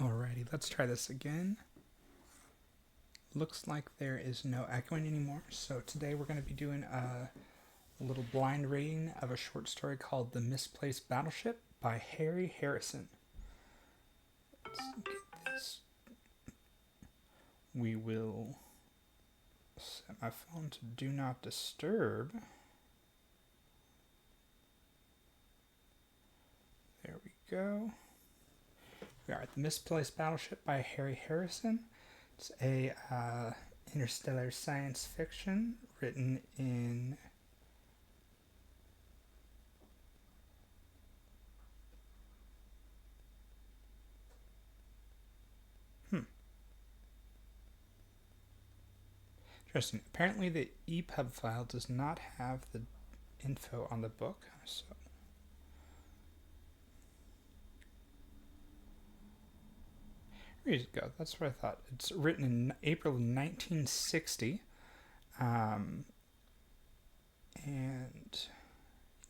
Alrighty, let's try this again. Looks like there is no echoing anymore, so today we're going to be doing a little blind reading of a short story called The Misplaced Battleship by Harry Harrison. Let's get this. We will set my phone to do not disturb. There we go. We are at The Misplaced Battleship by Harry Harrison. It's a interstellar science fiction written in Interesting. Apparently the EPUB file does not have the info on the book, so there you go. That's what I thought. It's written in April of 1960. And you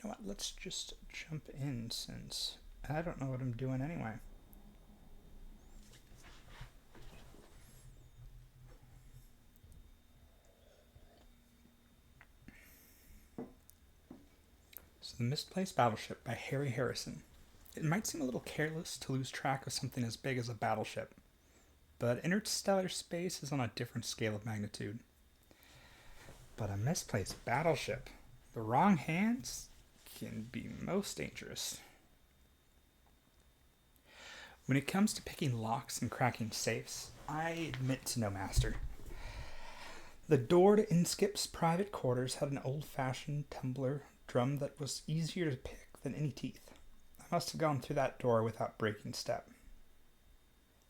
know what? Let's just jump in since I don't know what I'm doing anyway. So, The Misplaced Battleship by Harry Harrison. It might seem a little careless to lose track of something as big as a battleship, but interstellar space is on a different scale of magnitude. But a misplaced battleship, the wrong hands, can be most dangerous. When it comes to picking locks and cracking safes, I admit to no master. The door to Inskip's private quarters had an old-fashioned tumbler drum that was easier to pick than any teeth. I must have gone through that door without breaking step.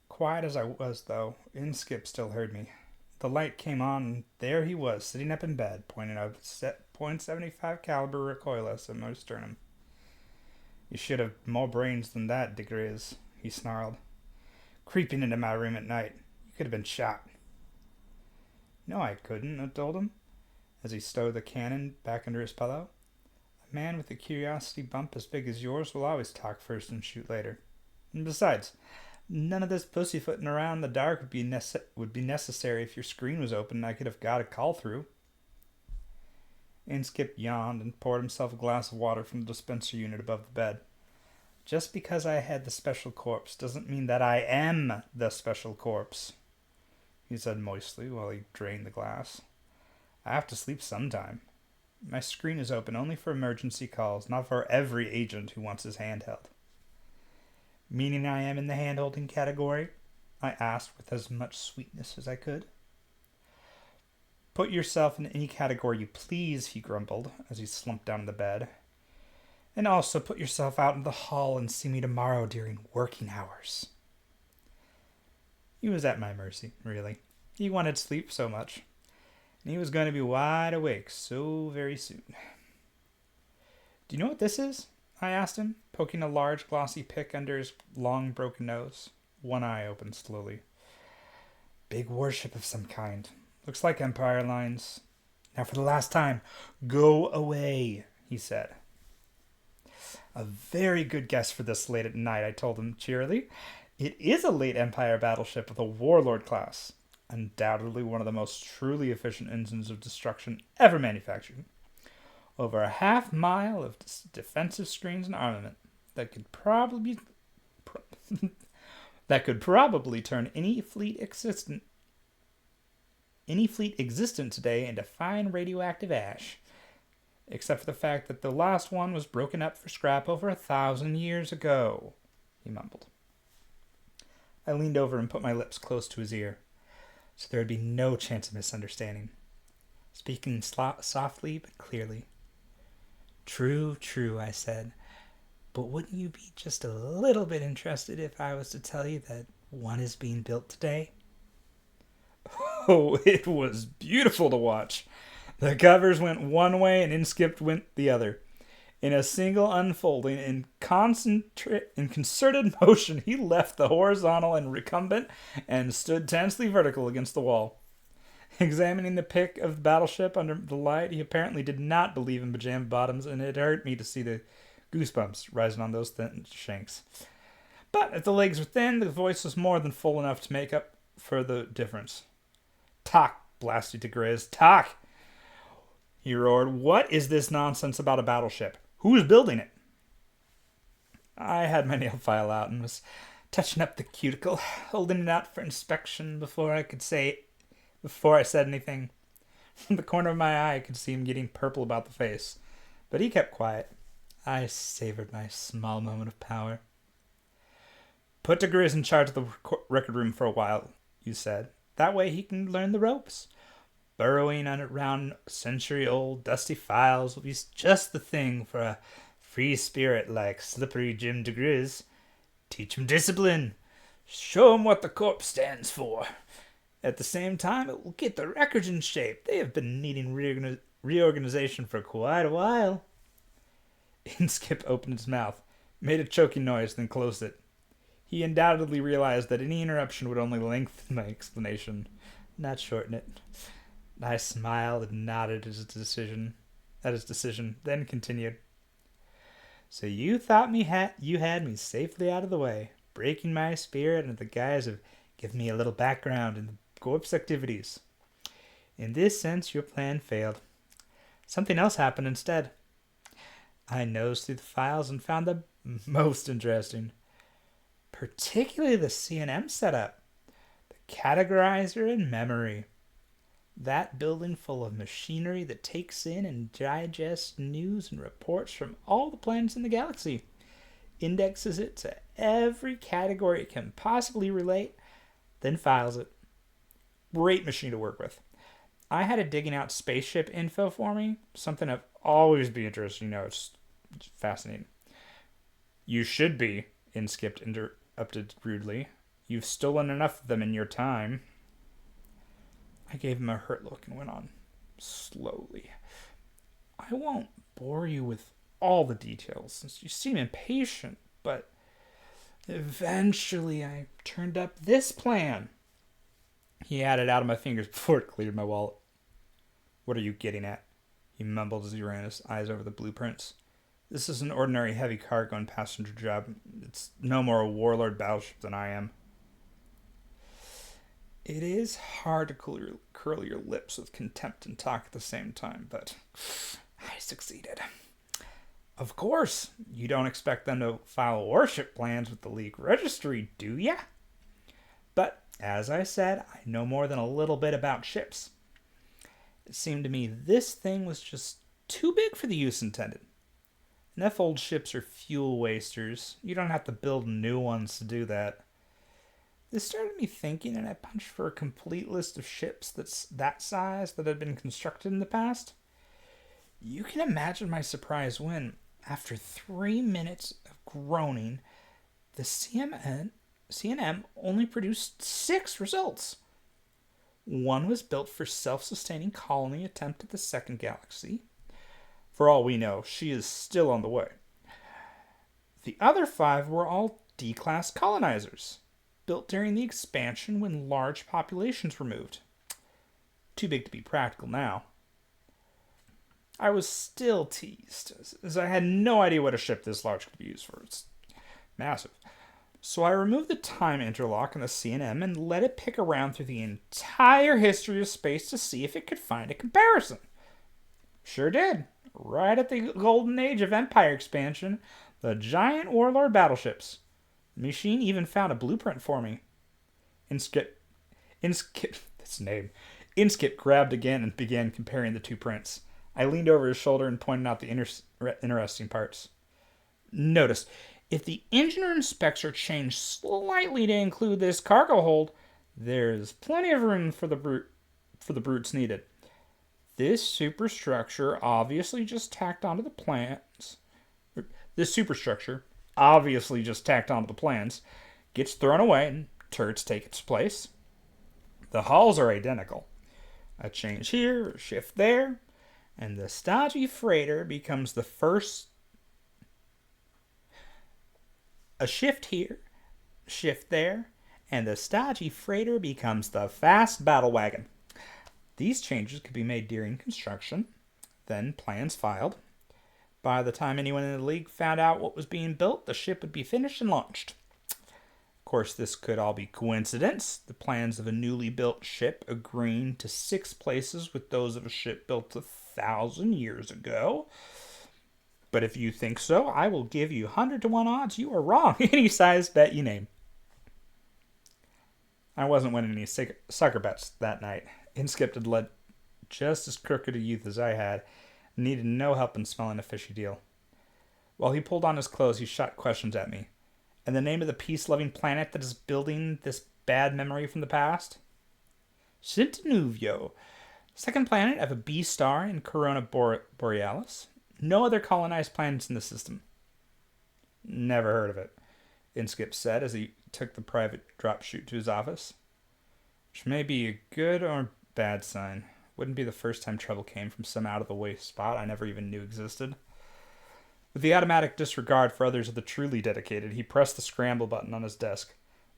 Quiet as I was, though, Inskip still heard me. The light came on, and there he was, sitting up in bed, pointing a .75 caliber recoilless at my sternum. "You should have more brains than that, De Grizz," he snarled. "Creeping into my room at night. You could have been shot." "No, I couldn't," I told him, as he stowed the cannon back under his pillow. "A man with a curiosity bump as big as yours will always talk first and shoot later. And besides, none of this pussyfooting around in the dark would be necessary if your screen was open and I could have got a call through." Inskip yawned and poured himself a glass of water from the dispenser unit above the bed. "Just because I had the special corpse doesn't mean that I am the special corpse," he said moistly while he drained the glass. "I have to sleep sometime. My screen is open only for emergency calls, not for every agent who wants his hand held." "Meaning I am in the hand-holding category?" I asked with as much sweetness as I could. "Put yourself in any category you please," he grumbled as he slumped down in the bed. "And also put yourself out in the hall and see me tomorrow during working hours." He was at my mercy, really. He wanted sleep so much. And he was going to be wide awake so very soon. "Do you know what this is?" I asked him, poking a large glossy pick under his long broken nose. One eye opened slowly. "Big warship of some kind. Looks like Empire lines. Now for the last time, go away," he said. "A very good guess for this late at night," I told him cheerily. "It is a late Empire battleship with a warlord class. Undoubtedly one of the most truly efficient engines of destruction ever manufactured. Over a half mile of defensive screens and armament that could probably turn any fleet existent today into fine radioactive ash, except for the fact that the last one was broken up for scrap over 1,000 years ago," he mumbled. I leaned over and put my lips close to his ear, so there would be no chance of misunderstanding, speaking softly but clearly. True, I said. "But wouldn't you be just a little bit interested if I was to tell you that one is being built today?" Oh, it was beautiful to watch. The covers went one way and Inskip went the other. In a single unfolding, in concerted motion, he left the horizontal and recumbent and stood tensely vertical against the wall. Examining the pick of the battleship under the light, he apparently did not believe in pajama bottoms, and it hurt me to see the goosebumps rising on those thin shanks. But if the legs were thin, the voice was more than full enough to make up for the difference. "Talk, blast you to Grizz, talk!" he roared. "What is this nonsense about a battleship? Who's building it?" I had my nail file out and was touching up the cuticle, holding it out for inspection before I said anything. From the corner of my eye, I could see him getting purple about the face, but he kept quiet. I savored my small moment of power. "Put de Grizz in charge of the record room for a while," you said. "That way he can learn the ropes. Burrowing around century-old dusty files will be just the thing for a free spirit like Slippery Jim de Grizz. Teach him discipline. Show him what the corps stands for. At the same time, it will get the records in shape. They have been needing reorganization for quite a while." Inskip opened his mouth, made a choking noise, then closed it. He undoubtedly realized that any interruption would only lengthen my explanation, not shorten it. I smiled and nodded at his decision, then continued. "So you thought you had me safely out of the way, breaking my spirit under the guise of giving me a little background in the corps activities. In this sense, your plan failed. Something else happened instead. I nosed through the files and found them most interesting. Particularly the C&M setup, the categorizer and memory. That building full of machinery that takes in and digests news and reports from all the planets in the galaxy, indexes it to every category it can possibly relate, then files it. Great machine to work with. I had it digging out spaceship info for me, something I've always been interested in. It's fascinating." "You should be," Inskip interrupted rudely. "You've stolen enough of them in your time." I gave him a hurt look and went on slowly. "I won't bore you with all the details since you seem impatient, but eventually I turned up this plan." He had it out of my fingers before it cleared my wallet. "What are you getting at?" he mumbled as he ran his eyes over the blueprints. "This is an ordinary heavy cargo and passenger job. It's no more a warlord battleship than I am." It is hard to curl your lips with contempt and talk at the same time, but I succeeded. "Of course, you don't expect them to file warship plans with the League Registry, do ya? But, as I said, I know more than a little bit about ships. It seemed to me this thing was just too big for the use intended. Enough old ships are fuel wasters. You don't have to build new ones to do that. This started me thinking, and I punched for a complete list of ships that's that size that had been constructed in the past. You can imagine my surprise when, after 3 minutes of groaning, the C&M only produced 6 results. One was built for self-sustaining colony attempt at the second galaxy. For all we know, she is still on the way. The other 5 were all D-class colonizers, built during the expansion when large populations were moved. Too big to be practical now. I was still teased, as I had no idea what a ship this large could be used for. It's massive. So I removed the time interlock in the C&M and let it pick around through the entire history of space to see if it could find a comparison. Sure did. Right at the golden age of Empire expansion, the giant warlord battleships. The machine even found a blueprint for me. Inskip grabbed again and began comparing the 2 prints. I leaned over his shoulder and pointed out the interesting parts. Notice, if the engine room specs are changed slightly to include this cargo hold, there's plenty of room for the brutes needed. This superstructure obviously just tacked onto the plans. Gets thrown away and turrets take its place. The hulls are identical. A change here, a shift there, and the stodgy freighter becomes the first. A shift here, shift there, and the stodgy freighter becomes the fast battle wagon. These changes could be made during construction, then plans filed. By the time anyone in the League found out what was being built, the ship would be finished and launched. Of course, this could all be coincidence. The plans of a newly built ship agreeing to 6 places with those of a ship built 1,000 years ago. But if you think so, I will give you 100 to 1 odds you are wrong. Any size bet you name. I wasn't winning any sucker bets that night. Inskip had led just as crooked a youth as I had, and needed no help in smelling a fishy deal. While he pulled on his clothes, he shot questions at me. And the name of the peace-loving planet that is building this bad memory from the past? Centinuvio, second planet of a B star in Corona Borealis. No other colonized planets in the system. Never heard of it, Inskip said as he took the private drop chute to his office. Which may be a good or bad sign. Wouldn't be the first time trouble came from some out-of-the-way spot I never even knew existed. With the automatic disregard for others of the truly dedicated, he pressed the scramble button on his desk.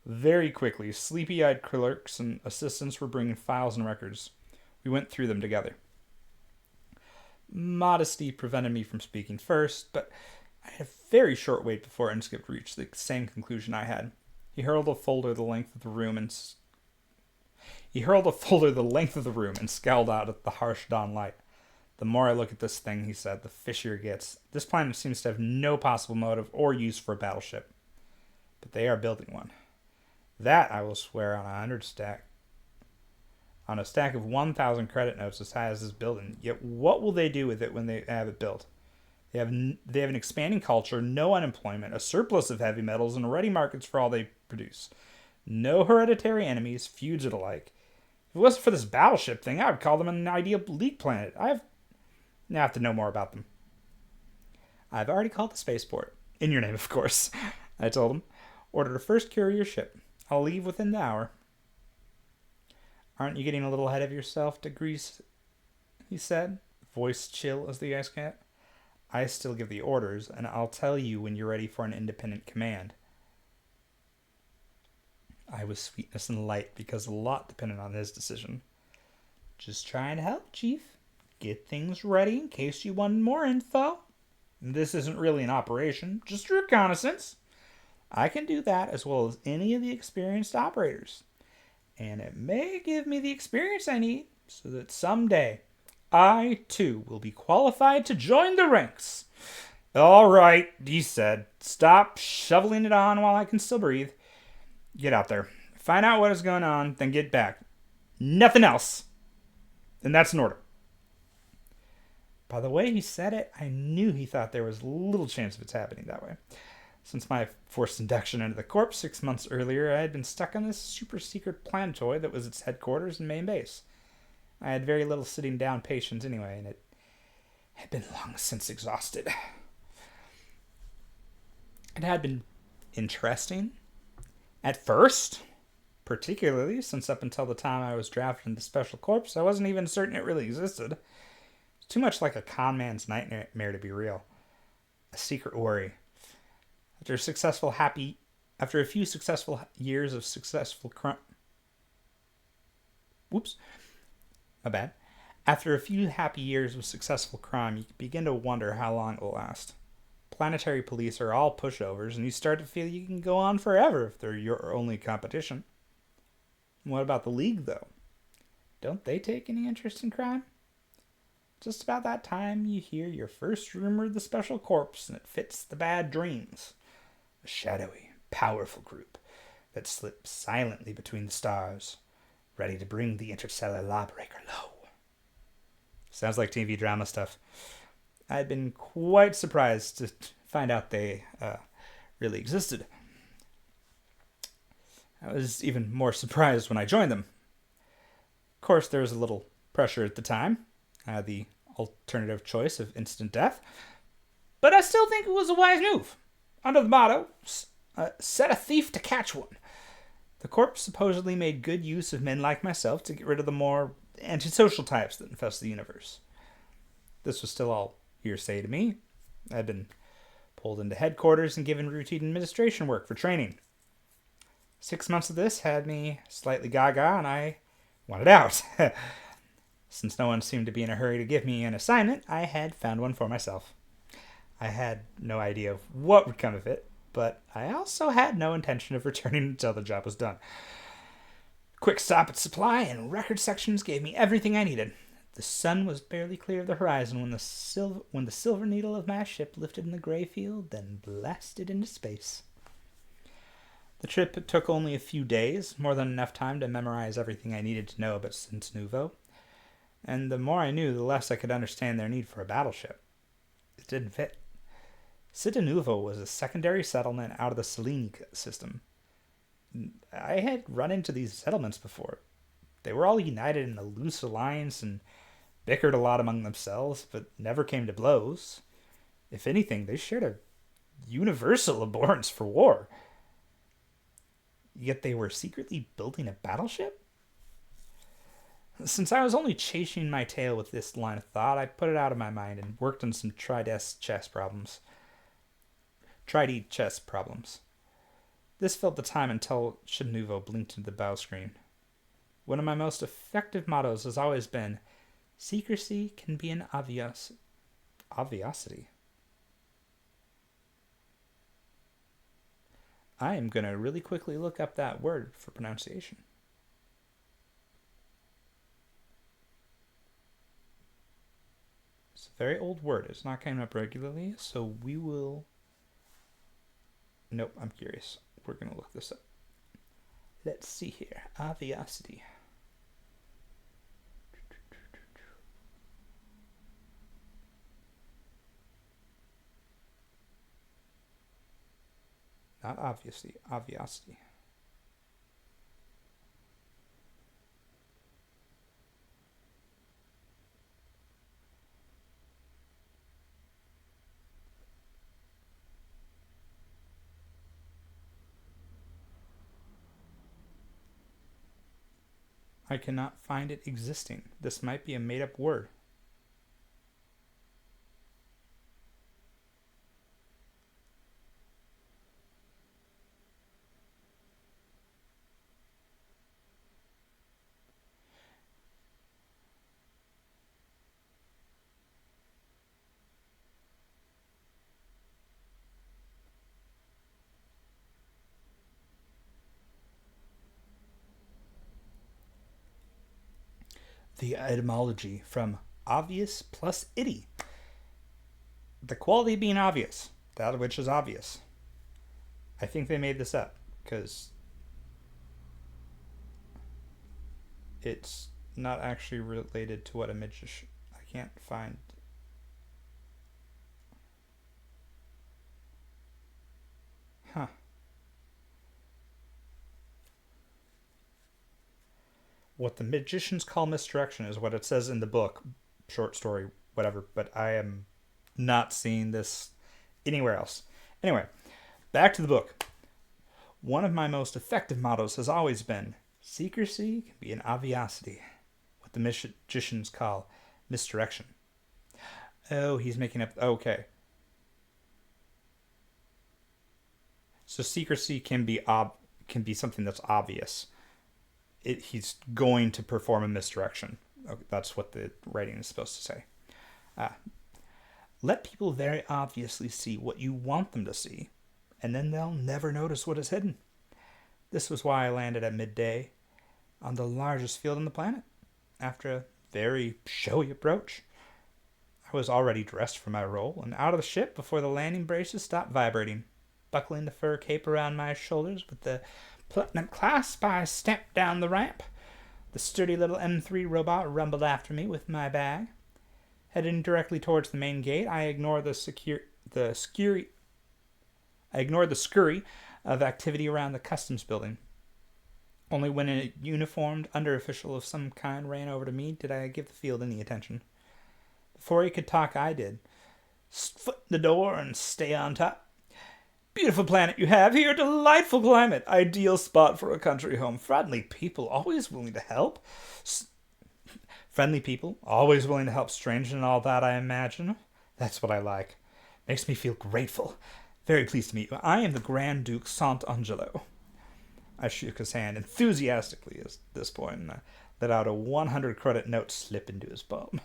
Very quickly, sleepy-eyed clerks and assistants were bringing files and records. We went through them together. Modesty prevented me from speaking first, but I had a very short wait before Inskip reached the same conclusion I had. He hurled a folder the length of the room and scowled out at the harsh dawn light. The more I look at this thing, he said, the fishier it gets. This planet seems to have no possible motive or use for a battleship. But they are building one. That I will swear on a stack of 1,000 credit notes as high as this building. Yet what will they do with it when they have it built? They have an expanding culture, no unemployment, a surplus of heavy metals, and ready markets for all they produce. No hereditary enemies, feuds or the like. If it wasn't for this battleship thing, I would call them an ideal league planet. I have to know more about them. I've already called the spaceport. In your name, of course, I told him. Ordered a first courier ship. I'll leave within the hour. Aren't you getting a little ahead of yourself, de Grease? He said, voice chill as the ice cat. I still give the orders, and I'll tell you when you're ready for an independent command. I was sweetness and light because a lot depended on his decision. Just trying to help, Chief. Get things ready in case you want more info. This isn't really an operation, just a reconnaissance. I can do that as well as any of the experienced operators. And it may give me the experience I need so that someday I, too, will be qualified to join the ranks. All right, he said. Stop shoveling it on while I can still breathe. Get out there. Find out what is going on, then get back. Nothing else. And that's an order. By the way he said it, I knew he thought there was little chance of it happening that way. Since my forced induction into the Corps 6 months earlier, I had been stuck on this super-secret planetoid that was its headquarters and main base. I had very little sitting down patience anyway, and it had been long since exhausted. It had been interesting at first, particularly since up until the time I was drafted into Special Corps, I wasn't even certain it really existed. It's too much like a con man's nightmare to be real. A secret worry. After a few successful years of successful crime... After a few happy years of successful crime, you begin to wonder how long it will last. Planetary police are all pushovers, and you start to feel you can go on forever if they're your only competition. What about the League, though? Don't they take any interest in crime? Just about that time, you hear your first rumor of the Special Corps, and it fits the bad dreams. A shadowy, powerful group that slips silently between the stars, ready to bring the interstellar lawbreaker low. Sounds like TV drama stuff. I'd been quite surprised to find out they really existed. I was even more surprised when I joined them. Of course, there was a little pressure at the time. The alternative choice of instant death. But I still think it was a wise move. Under the motto, set a thief to catch one. The Corps supposedly made good use of men like myself to get rid of the more antisocial types that infest the universe. This was still all hearsay to me. I'd been pulled into headquarters and given routine administration work for training. 6 months of this had me slightly gaga, and I wanted out. Since no one seemed to be in a hurry to give me an assignment, I had found one for myself. I had no idea of what would come of it, but I also had no intention of returning until the job was done. Quick stop at supply and record sections gave me everything I needed. The sun was barely clear of the horizon when the silver needle of my ship lifted in the gray field, then blasted into space. The trip took only a few days, more than enough time to memorize everything I needed to know about Sint Nouveau. And the more I knew, the less I could understand their need for a battleship. It didn't fit. Sint Nouveau was a secondary settlement out of the Selene system. I had run into these settlements before. They were all united in a loose alliance and bickered a lot among themselves, but never came to blows. If anything, they shared a universal abhorrence for war. Yet they were secretly building a battleship? Since I was only chasing my tail with this line of thought, I put it out of my mind and worked on some Trident chess problems. This filled the time until Sint Nouveau blinked into the bow screen. One of my most effective mottos has always been, secrecy can be an obviosity. I am going to really quickly look up that word for pronunciation. It's a very old word. It's not coming up regularly, so we will... Nope, I'm curious. We're going to look this up. Let's see here. Obviosity. Not obviously, obviosity. I cannot find it existing. This might be a made-up word. The etymology from obvious plus itty. The quality being obvious, that which is obvious. I think they made this up because it's not actually related to what a magician... I can't find... Huh. What the magicians call misdirection is what it says in the book, short story, whatever, but I am not seeing this anywhere else. Anyway, back to the book. One of my most effective mottos has always been, secrecy can be an obviosity, what the magicians call misdirection. Oh, he's making up... Okay. So secrecy can be something that's obvious. He's going to perform a misdirection. Okay, that's what the writing is supposed to say. Let people very obviously see what you want them to see, and then they'll never notice what is hidden. This was why I landed at midday on the largest field on the planet. After a very showy approach, I was already dressed for my role and out of the ship before the landing braces stopped vibrating. Buckling the fur cape around my shoulders with the platinum clasp, I stepped down the ramp. The sturdy little M3 robot rumbled after me with my bag. Heading directly towards the main gate, I ignored the scurry of activity around the customs building. Only when a uniformed under-official of some kind ran over to me did I give the field any attention. Before he could talk, I did. Foot in the door and stay on top. Beautiful planet you have here, delightful climate, ideal spot for a country home. Friendly people, always willing to help. Strange and all that, I imagine. That's what I like. Makes me feel grateful. Very pleased to meet you. I am the Grand Duke Sant'Angelo. I shook his hand enthusiastically at this point and let out a 100 credit note slip into his palm.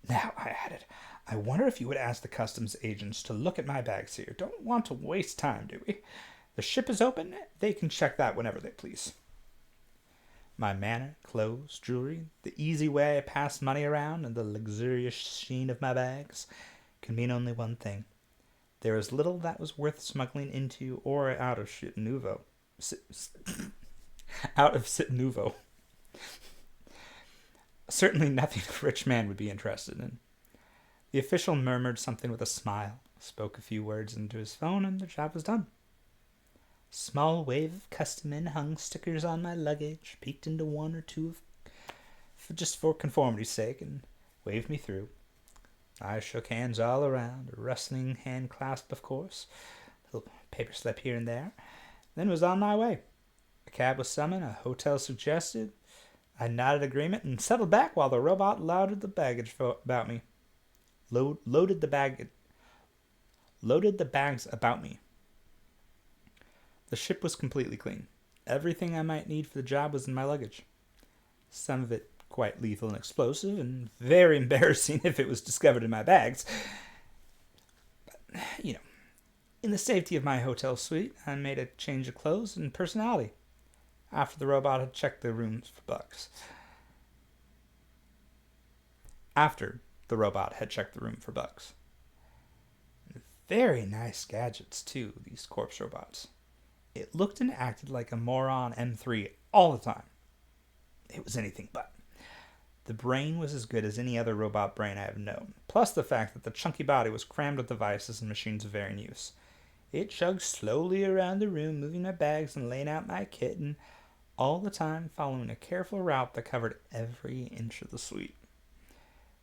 Now, I added, I wonder if you would ask the customs agents to look at my bags here. Don't want to waste time, do we? The ship is open. They can check that whenever they please. My manner, clothes, jewelry, the easy way I pass money around, and the luxurious sheen of my bags can mean only one thing. There is little that was worth smuggling into or out of Nouveau. Out of Nouveau. Certainly nothing a rich man would be interested in. The official murmured something with a smile, spoke a few words into his phone, and the job was done. Small wave of custom-men hung stickers on my luggage, peeked into one or two just for conformity's sake, and waved me through. I shook hands all around, a rustling hand clasp, of course, a little paper slip here and there, then was on my way. A cab was summoned, a hotel suggested. I nodded agreement and settled back while the robot loaded the baggage about me. Loaded the bags about me. The ship was completely clean. Everything I might need for the job was in my luggage. Some of it quite lethal and explosive, and very embarrassing if it was discovered in my bags. But, in the safety of my hotel suite, I made a change of clothes and personality after the robot had checked the rooms for bugs. Very nice gadgets, too, these corpse robots. It looked and acted like a moron M3 all the time. It was anything but. The brain was as good as any other robot brain I have known, plus the fact that the chunky body was crammed with devices and machines of varying use. It chugged slowly around the room, moving my bags and laying out my kit, and all the time following a careful route that covered every inch of the suite.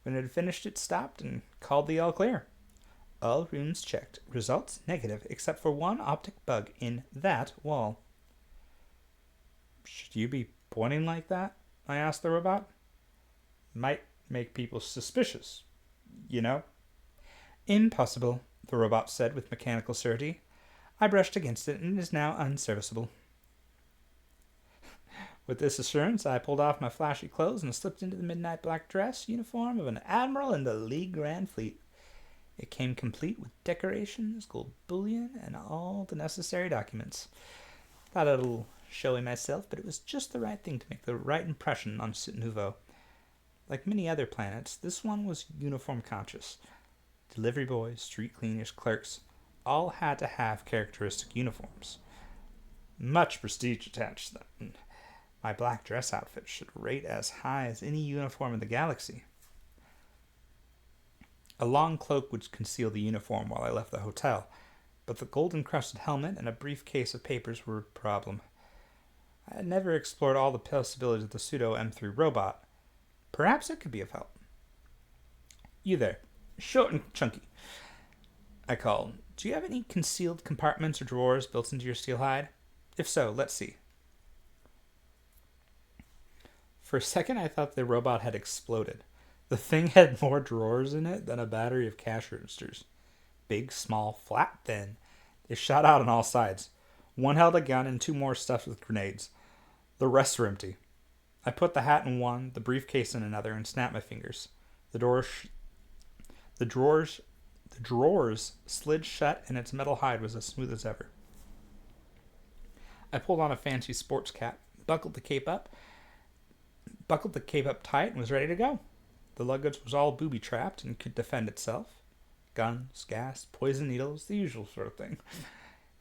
When it had finished, it stopped and called the all clear. All rooms checked. Results negative, except for one optic bug in that wall. Should you be pointing like that? I asked the robot. Might make people suspicious, Impossible, the robot said with mechanical certainty. I brushed against it and it is now unserviceable. With this assurance, I pulled off my flashy clothes and slipped into the midnight black dress uniform of an admiral in the League Grand Fleet. It came complete with decorations, gold bullion, and all the necessary documents. Thought a little showy myself, but it was just the right thing to make the right impression on Nouveau. Like many other planets, this one was uniform conscious. Delivery boys, street cleaners, clerks, all had to have characteristic uniforms. Much prestige attached to them. My black dress outfit should rate as high as any uniform in the galaxy. A long cloak would conceal the uniform while I left the hotel, but the gold-encrusted helmet and a briefcase of papers were a problem. I had never explored all the possibilities of the pseudo-M3 robot. Perhaps it could be of help. You there, short and chunky, I called. Do you have any concealed compartments or drawers built into your steel hide? If so, let's see. For a second, I thought the robot had exploded. The thing had more drawers in it than a battery of cash registers. Big, small, flat, thin. They shot out on all sides. One held a gun and two more stuffed with grenades. The rest were empty. I put the hat in one, the briefcase in another, and snapped my fingers. The drawers slid shut, and its metal hide was as smooth as ever. I pulled on a fancy sports cap, buckled the cape up tight, and was ready to go. The luggage was all booby-trapped and could defend itself. Guns, gas, poison needles, the usual sort of thing.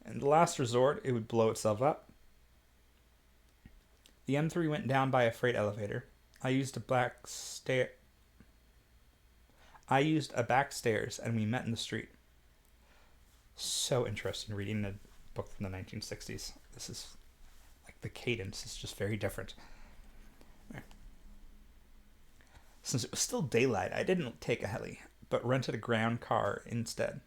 In the last resort, it would blow itself up. The M3 went down by a freight elevator. I used a back stairs, and we met in the street. So interesting reading a book from the 1960s. This is like the cadence is just very different. Since it was still daylight, I didn't take a heli, but rented a ground car instead.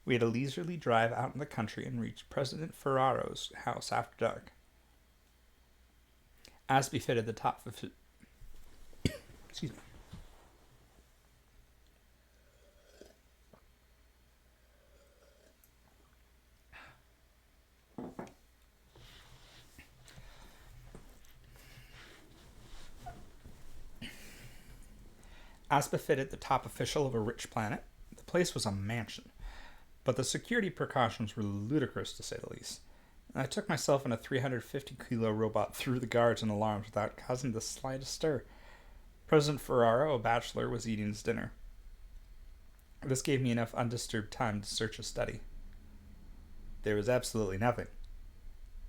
We had a leisurely drive out in the country and reached President Ferraro's house after dark. As befitted the top of excuse me. As befitted the top official of a rich planet, the place was a mansion, but the security precautions were ludicrous to say the least. I took myself and a 350-kilo robot through the guards and alarms without causing the slightest stir. President Ferraro, a bachelor, was eating his dinner. This gave me enough undisturbed time to search his study. There was absolutely nothing.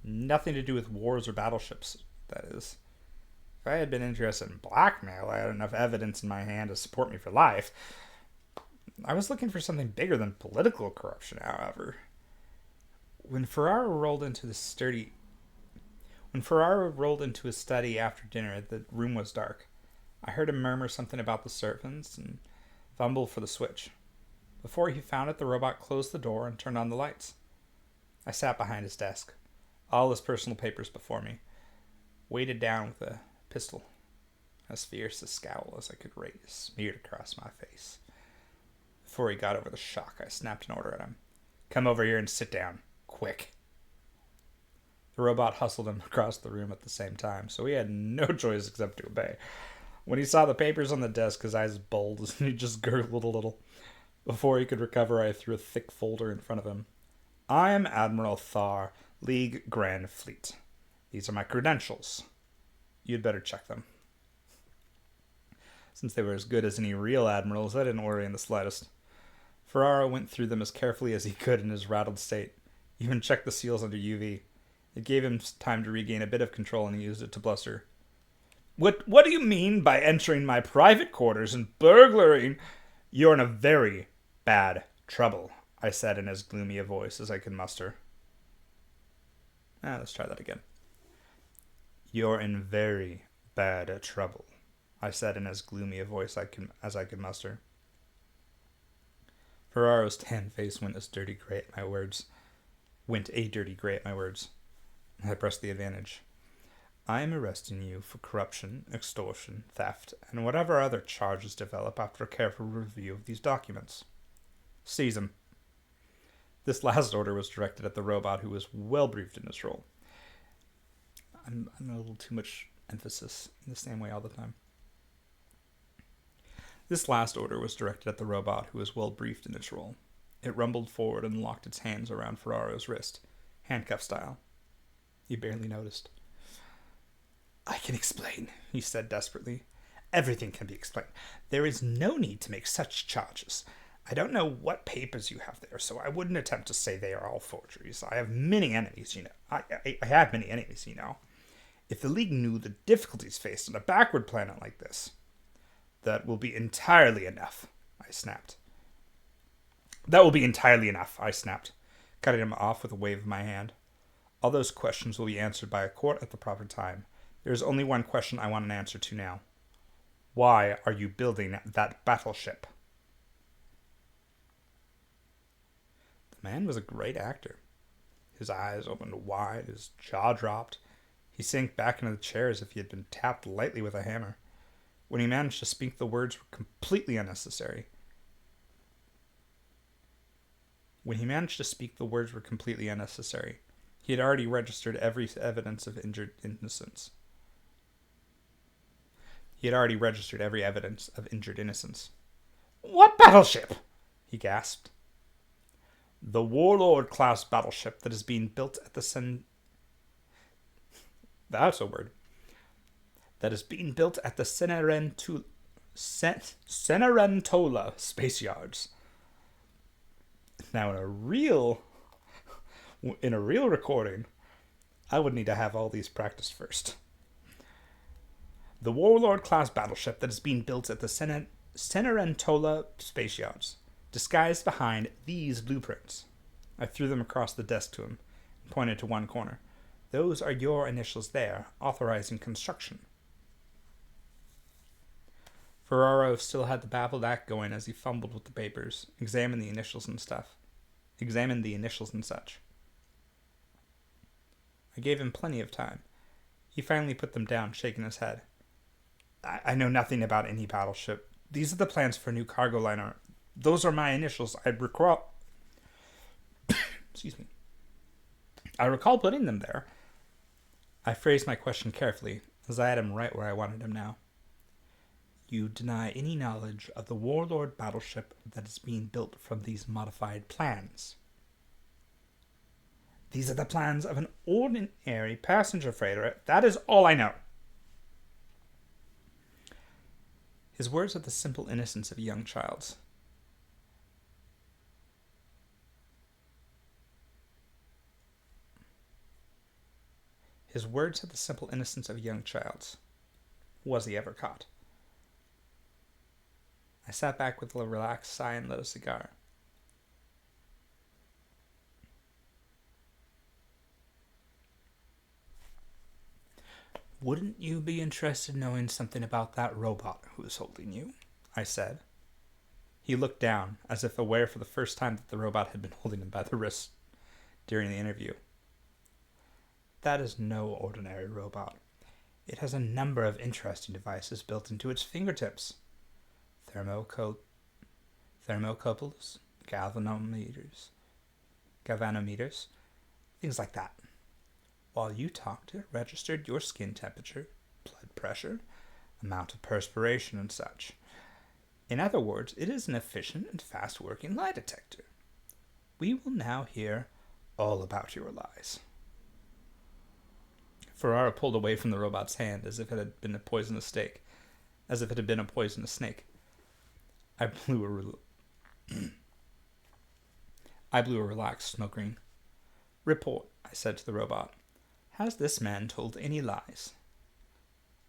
Nothing to do with wars or battleships, that is. If I had been interested in blackmail, I had enough evidence in my hand to support me for life. I was looking for something bigger than political corruption, however. When Ferraro rolled into his study after dinner, the room was dark. I heard him murmur something about the servants and fumble for the switch. Before he found it, the robot closed the door and turned on the lights. I sat behind his desk, all his personal papers before me, weighted down with a pistol. As fierce a scowl as I could raise smeared across my face. Before he got over the shock, I snapped an order at him. "Come over here and sit down. Quick." The robot hustled him across the room at the same time, so he had no choice except to obey. When he saw the papers on the desk, his eyes bulged and he just gurgled a little. Before he could recover, I threw a thick folder in front of him. "I am Admiral Thar, League Grand Fleet. These are my credentials. You'd better check them." Since they were as good as any real admirals, I didn't worry in the slightest. Ferraro went through them as carefully as he could in his rattled state, even checked the seals under UV. It gave him time to regain a bit of control, and he used it to bluster. What do you mean by entering my private quarters and burglaring?" "You're in a very bad trouble," I said in as gloomy a voice as I could muster. Let's try that again. "You're in very bad trouble," I said in as gloomy a voice as I could muster. Ferraro's tan face went a dirty gray at my words. I pressed the advantage. "I am arresting you for corruption, extortion, theft, and whatever other charges develop after a careful review of these documents. Seize him." This last order was directed at the robot, who was well briefed in his role. I'm a little too much emphasis in the same way all the time. This last order was directed at the robot, who was well briefed in its role. It rumbled forward and locked its hands around Ferraro's wrist, handcuff style. He barely noticed. "I can explain," he said desperately. "Everything can be explained. There is no need to make such charges. I don't know what papers you have there, so I wouldn't attempt to say they are all forgeries. I have many enemies, you know. I have many enemies, you know. If the League knew the difficulties faced on a backward planet like this..." "That will be entirely enough," I snapped. "That will be entirely enough," I snapped, cutting him off with a wave of my hand. "All those questions will be answered by a court at the proper time. There is only one question I want an answer to now. Why are you building that battleship?" The man was a great actor. His eyes opened wide, his jaw dropped. He sank back into the chair as if he had been tapped lightly with a hammer. When he managed to speak, the words were completely unnecessary. He had already registered every evidence of injured innocence. "What battleship?" he gasped. "The Warlord-class battleship that is being built at the That's a word. That is being built at the Cenerentola space yards." Now, in a real recording, I would need to have all these practiced first. "The Warlord-class battleship that is being built at the Cenerentola space yards, disguised behind these blueprints." I threw them across the desk to him and pointed to one corner. "Those are your initials there, authorizing construction." Ferraro still had the baffled act going as he fumbled with the papers, examined the initials and such. I gave him plenty of time. He finally put them down, shaking his head. I know nothing about any battleship. These are the plans for a new cargo liner. Those are my initials. I recall putting them there." I phrased my question carefully, as I had him right where I wanted him now. You deny any knowledge of the warlord battleship that is being built from these modified plans. These are the plans of an ordinary passenger freighter. That is all I know. His words had the simple innocence of a young child's. His words had the simple innocence of a young child's. Was he ever caught? I sat back with a relaxed sigh and lit a cigar. Wouldn't you be interested in knowing something about that robot who was holding you? I said. He looked down, as if aware for the first time that the robot had been holding him by the wrist during the interview. That is no ordinary robot. It has a number of interesting devices built into its fingertips. Thermocouples, galvanometers, things like that. While you talked, it registered your skin temperature, blood pressure, amount of perspiration, and such. In other words, it is an efficient and fast-working lie detector. We will now hear all about your lies. Ferrara pulled away from the robot's hand as if it had been a poisonous snake. I blew a relaxed smoke ring. Report, I said to the robot. Has this man told any lies?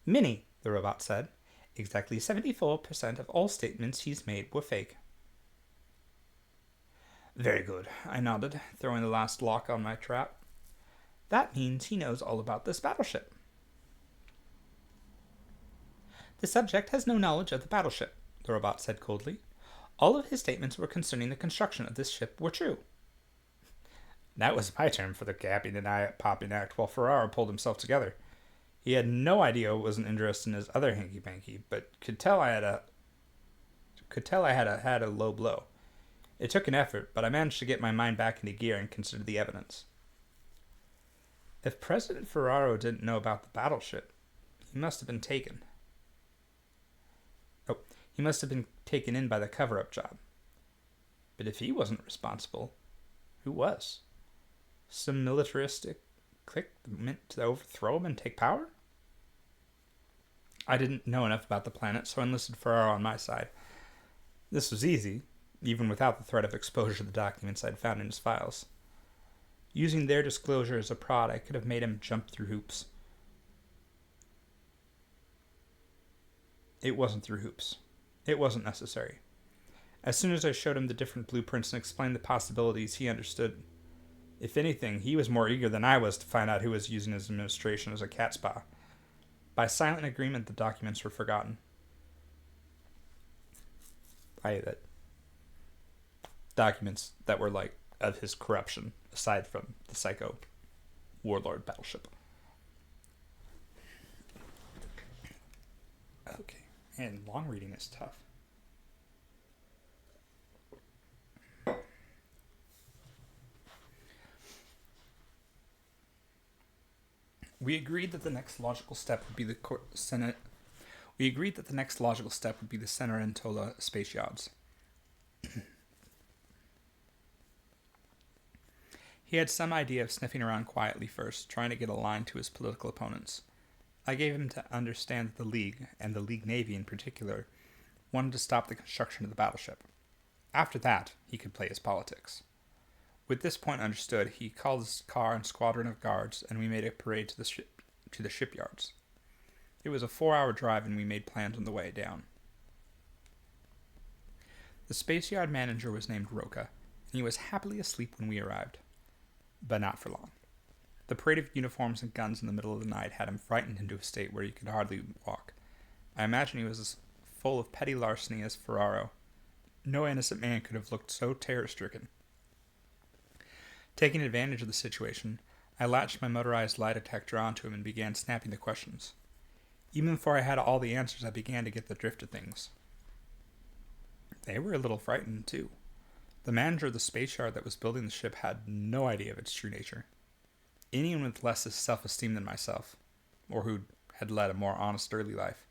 Many, the robot said. Exactly 74% of all statements he's made were fake. Very good, I nodded, throwing the last lock on my trap. That means he knows all about this battleship. The subject has no knowledge of the battleship, the robot said coldly. All of his statements were concerning the construction of this ship were true. That was my term for the gapping and eye-popping act while Ferrara pulled himself together. He had no idea what was an interest in his other hanky-panky, but could tell I had a low blow. It took an effort, but I managed to get my mind back into gear and consider the evidence. If President Ferraro didn't know about the battleship, he must have been taken. He must have been taken in by the cover-up job. But if he wasn't responsible, who was? Some militaristic clique meant to overthrow him and take power? I didn't know enough about the planet, so I enlisted Ferraro on my side. This was easy, even without the threat of exposure to the documents I'd found in his files. Using their disclosure as a prod, I could have made him jump through hoops. It wasn't through hoops. It wasn't necessary. As soon as I showed him the different blueprints and explained the possibilities, he understood. If anything, he was more eager than I was to find out who was using his administration as a catspaw. By silent agreement, the documents were forgotten. Documents that were of his corruption, aside from the psycho warlord battleship. Okay, and long reading is tough. We agreed that the next logical step would be the Senate. We agreed that the next logical step would be the Cenerentola space yards. He had some idea of sniffing around quietly first, trying to get a line to his political opponents. I gave him to understand that the League, and the League Navy in particular, wanted to stop the construction of the battleship. After that, he could play his politics. With this point understood, he called his car and squadron of guards, and we made a parade to the shipyards. It was a 4-hour drive, and we made plans on the way down. The space yard manager was named Roca, and he was happily asleep when we arrived. But not for long. The parade of uniforms and guns in the middle of the night had him frightened into a state where he could hardly walk. I imagine he was as full of petty larceny as Ferraro. No innocent man could have looked so terror-stricken. Taking advantage of the situation, I latched my motorized lie detector onto him and began snapping the questions. Even before I had all the answers, I began to get the drift of things. They were a little frightened, too. The manager of the space yard that was building the ship had no idea of its true nature. Anyone with less self-esteem than myself, or who had led a more honest early life,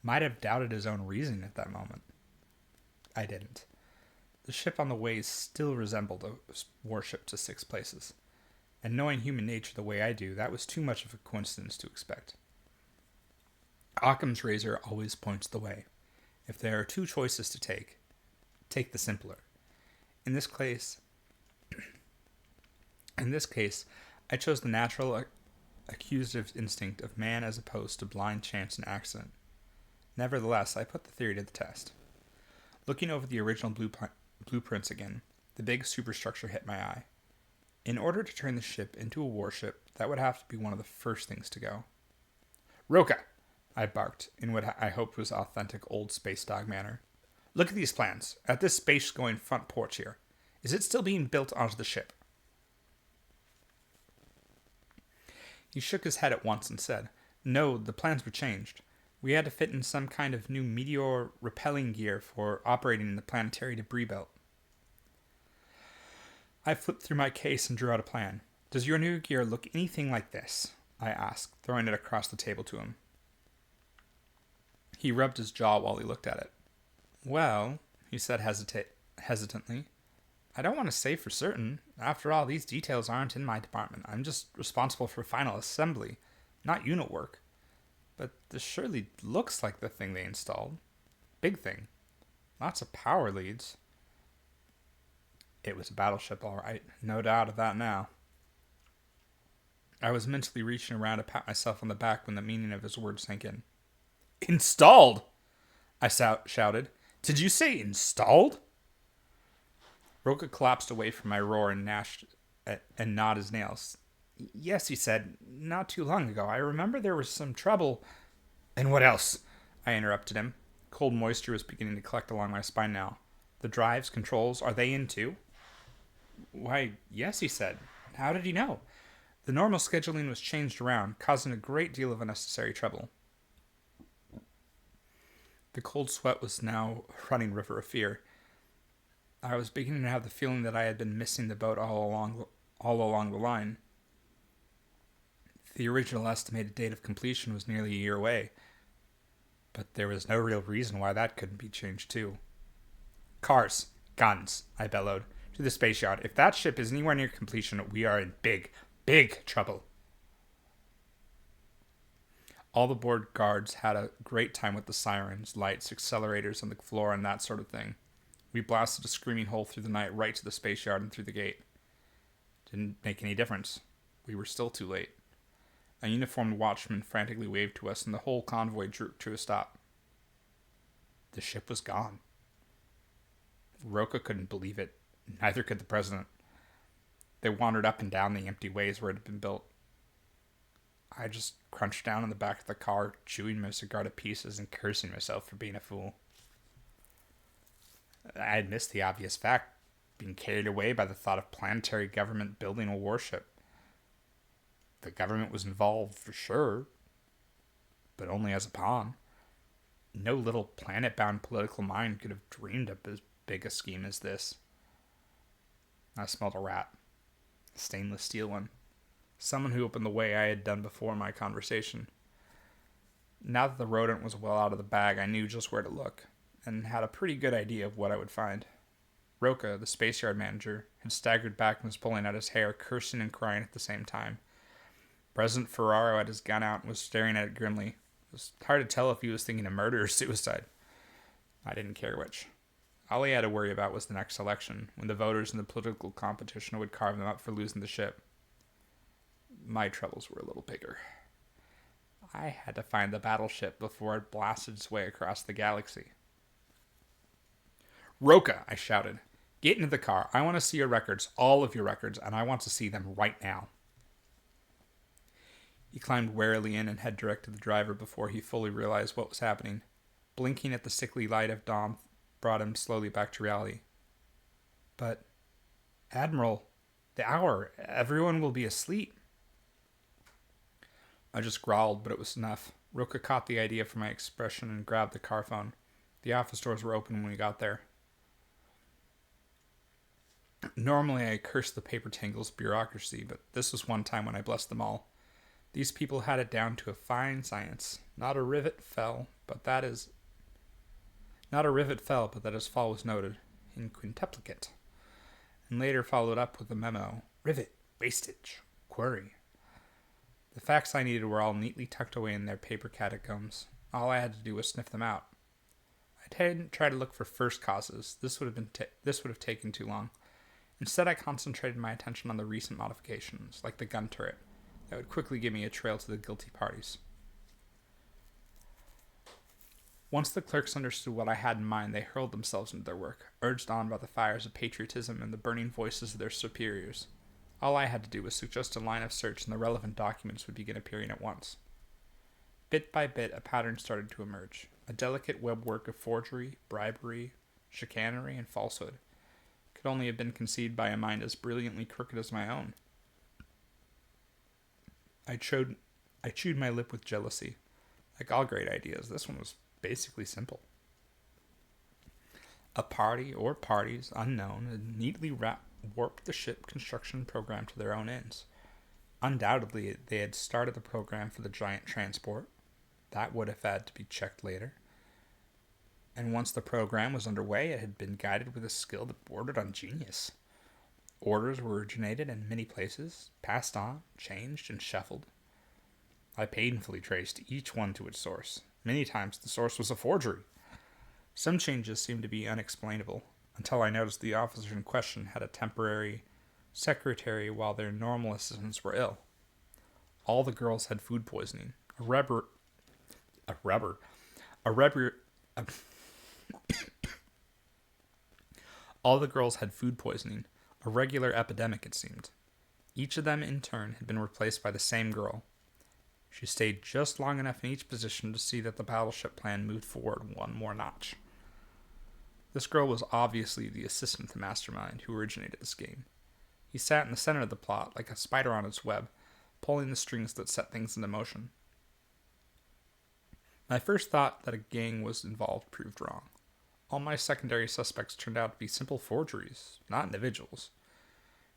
might have doubted his own reasoning at that moment. I didn't. The ship on the ways still resembled a warship to 6 places, and knowing human nature the way I do, that was too much of a coincidence to expect. Occam's razor always points the way. If there are 2 choices to take the simpler. In this case, I chose the natural accusative instinct of man as opposed to blind chance and accident. Nevertheless, I put the theory to the test. Looking over the original blueprints again, the big superstructure hit my eye. In order to turn the ship into a warship, that would have to be one of the first things to go. "Roka!" I barked, in what I hoped was authentic old space dog manner. "Look at these plans, at this space-going front porch here. Is it still being built onto the ship?" He shook his head at once and said, "No, the plans were changed. We had to fit in some kind of new meteor-repelling gear for operating in the planetary debris belt." I flipped through my case and drew out a plan. "Does your new gear look anything like this?" I asked, throwing it across the table to him. He rubbed his jaw while he looked at it. "Well," he said hesitantly, "I don't want to say for certain. After all, these details aren't in my department. I'm just responsible for final assembly, not unit work. But this surely looks like the thing they installed. Big thing. Lots of power leads." It was a battleship, all right. No doubt of that now. I was mentally reaching around to pat myself on the back when the meaning of his words sank in. "Installed!" I shouted. "Did you say installed?" Roka collapsed away from my roar and gnawed his nails. "Yes," he said, "not too long ago. I remember there was some trouble." "And what else?" I interrupted him. Cold moisture was beginning to collect along my spine now. "The drives, controls, are they in too?" "Why, yes," he said. "How did you know?" "The normal scheduling was changed around, causing a great deal of unnecessary trouble." The cold sweat was now a running river of fear. I was beginning to have the feeling that I had been missing the boat all along the line. The original estimated date of completion was nearly a year away, but there was no real reason why that couldn't be changed too. "Cars, guns," I bellowed, "to the space yard. If that ship is anywhere near completion, we are in big, big trouble." All the board guards had a great time with the sirens, lights, accelerators on the floor, and that sort of thing. We blasted a screaming hole through the night right to the space yard and through the gate. Didn't make any difference. We were still too late. A uniformed watchman frantically waved to us, and the whole convoy drew to a stop. The ship was gone. Roka couldn't believe it. Neither could the president. They wandered up and down the empty ways where it had been built. I just crunched down in the back of the car, chewing my cigar to pieces and cursing myself for being a fool. I had missed the obvious fact, being carried away by the thought of planetary government building a warship. The government was involved, for sure, but only as a pawn. No little planet-bound political mind could have dreamed up as big a scheme as this. I smelled a rat. A stainless steel one. Someone who opened the way I had done before my conversation. Now that the rodent was well out of the bag, I knew just where to look, and had a pretty good idea of what I would find. Roka, the space yard manager, had staggered back and was pulling at his hair, cursing and crying at the same time. President Ferraro had his gun out and was staring at it grimly. It was hard to tell if he was thinking of murder or suicide. I didn't care which. All he had to worry about was the next election, when the voters in the political competition would carve them up for losing the ship. My troubles were a little bigger. I had to find the battleship before it blasted its way across the galaxy. "Roka," I shouted, "get into the car. I want to see your records, all of your records, and I want to see them right now." He climbed warily in and head direct to the driver before he fully realized what was happening. Blinking at the sickly light of dawn brought him slowly back to reality. "But, Admiral, the hour, everyone will be asleep." I just growled, but it was enough. Roka caught the idea from my expression and grabbed the car phone. The office doors were open when we got there. Normally I curse the paper tangles bureaucracy, but this was one time when I blessed them all. These people had it down to a fine science. Not a rivet fell, but that is not a rivet fell, but that his fall was noted in quintuplicate, and later followed up with the memo, rivet, wastage, query. The facts I needed were all neatly tucked away in their paper catacombs. All I had to do was sniff them out. I didn't try to look for first causes. This would have taken too long. Instead, I concentrated my attention on the recent modifications, like the gun turret, that would quickly give me a trail to the guilty parties. Once the clerks understood what I had in mind, they hurled themselves into their work, urged on by the fires of patriotism and the burning voices of their superiors. All I had to do was suggest a line of search, and the relevant documents would begin appearing at once. Bit by bit, a pattern started to emerge, a delicate webwork of forgery, bribery, chicanery, and falsehood. It could only have been conceived by a mind as brilliantly crooked as my own. I chewed my lip with jealousy. Like all great ideas, this one was basically simple. A party or parties unknown had neatly warped the ship construction program to their own ends. Undoubtedly, they had started the program for the giant transport. That would have had to be checked later. And once the program was underway, it had been guided with a skill that bordered on genius. Orders were originated in many places, passed on, changed, and shuffled. I painfully traced each one to its source. Many times the source was a forgery. Some changes seemed to be unexplainable, until I noticed the officer in question had a temporary secretary while their normal assistants were ill. All the girls had food poisoning. All the girls had food poisoning, a regular epidemic it seemed. Each of them in turn had been replaced by the same girl. She stayed just long enough in each position to see that the battleship plan moved forward one more notch. This girl was obviously the assistant to Mastermind who originated the scheme. He sat in the center of the plot, like a spider on its web, pulling the strings that set things into motion. My first thought that a gang was involved proved wrong. All my secondary suspects turned out to be simple forgeries, not individuals.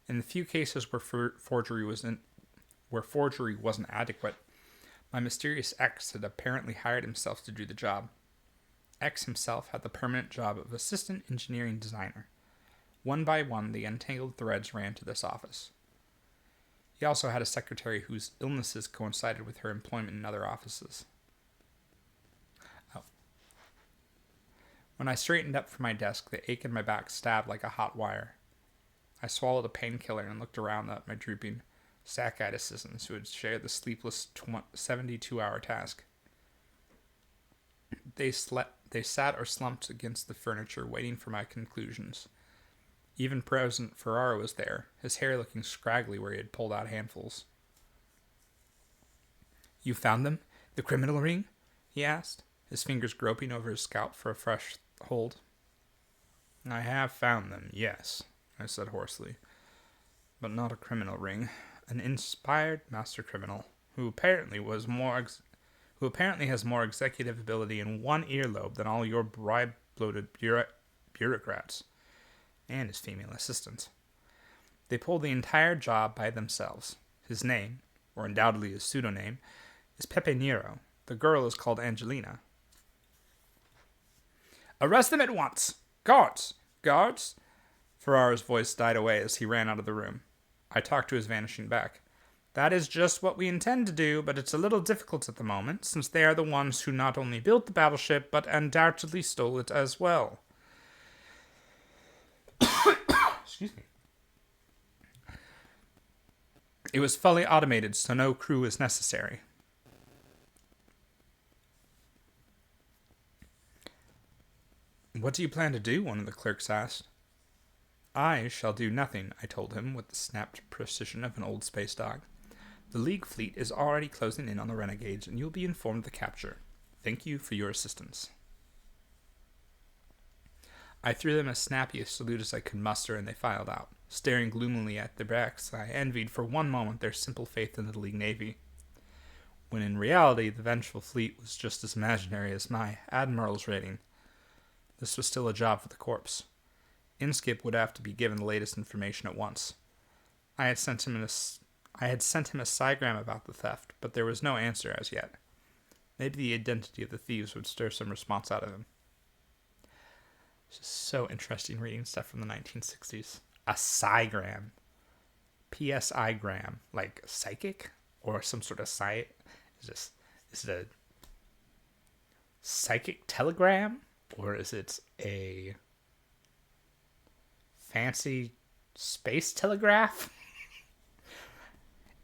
In the few cases where forgery wasn't adequate, my mysterious X had apparently hired himself to do the job. X himself had the permanent job of assistant engineering designer. One by one, the untangled threads ran to this office. He also had a secretary whose illnesses coincided with her employment in other offices. When I straightened up from my desk, the ache in my back stabbed like a hot wire. I swallowed a painkiller and looked around at my drooping, sack-eyed assistants who had shared the sleepless 72-hour task. They sat or slumped against the furniture, waiting for my conclusions. Even President Ferrara was there, his hair looking scraggly where he had pulled out handfuls. "You found them? The criminal ring?" he asked, his fingers groping over his scalp for a fresh hold. "I have found them, yes," I said hoarsely. "But not a criminal ring. An inspired master criminal, who apparently has more executive ability in one earlobe than all your bribe-bloated bureaucrats, and his female assistant. They pulled the entire job by themselves. His name, or undoubtedly his pseudonym, is Pepe Nero. The girl is called Angelina." "Arrest them at once! Guards! Guards!" Ferrara's voice died away as he ran out of the room. I talked to his vanishing back. "That is just what we intend to do, but it's a little difficult at the moment, since they are the ones who not only built the battleship, but undoubtedly stole it as well." Excuse me. "It was fully automated, so no crew is necessary." "What do you plan to do?" one of the clerks asked. "I shall do nothing," I told him with the snapped precision of an old space dog. "The League fleet is already closing in on the renegades, and you'll be informed of the capture. Thank you for your assistance." I threw them as snappy a salute as I could muster, and they filed out. Staring gloomily at their backs, I envied for one moment their simple faith in the League Navy, when in reality the vengeful fleet was just as imaginary as my admiral's rating. This was still a job for the corps. Inskip would have to be given the latest information at once. I had sent him a cygram about the theft, but there was no answer as yet. Maybe the identity of the thieves would stir some response out of him. It's just so interesting reading stuff from the 1960s. A psigram. PSI gram. Like psychic? Or some sort of site? Is it a psychic telegram? Or is it a fancy space telegraph?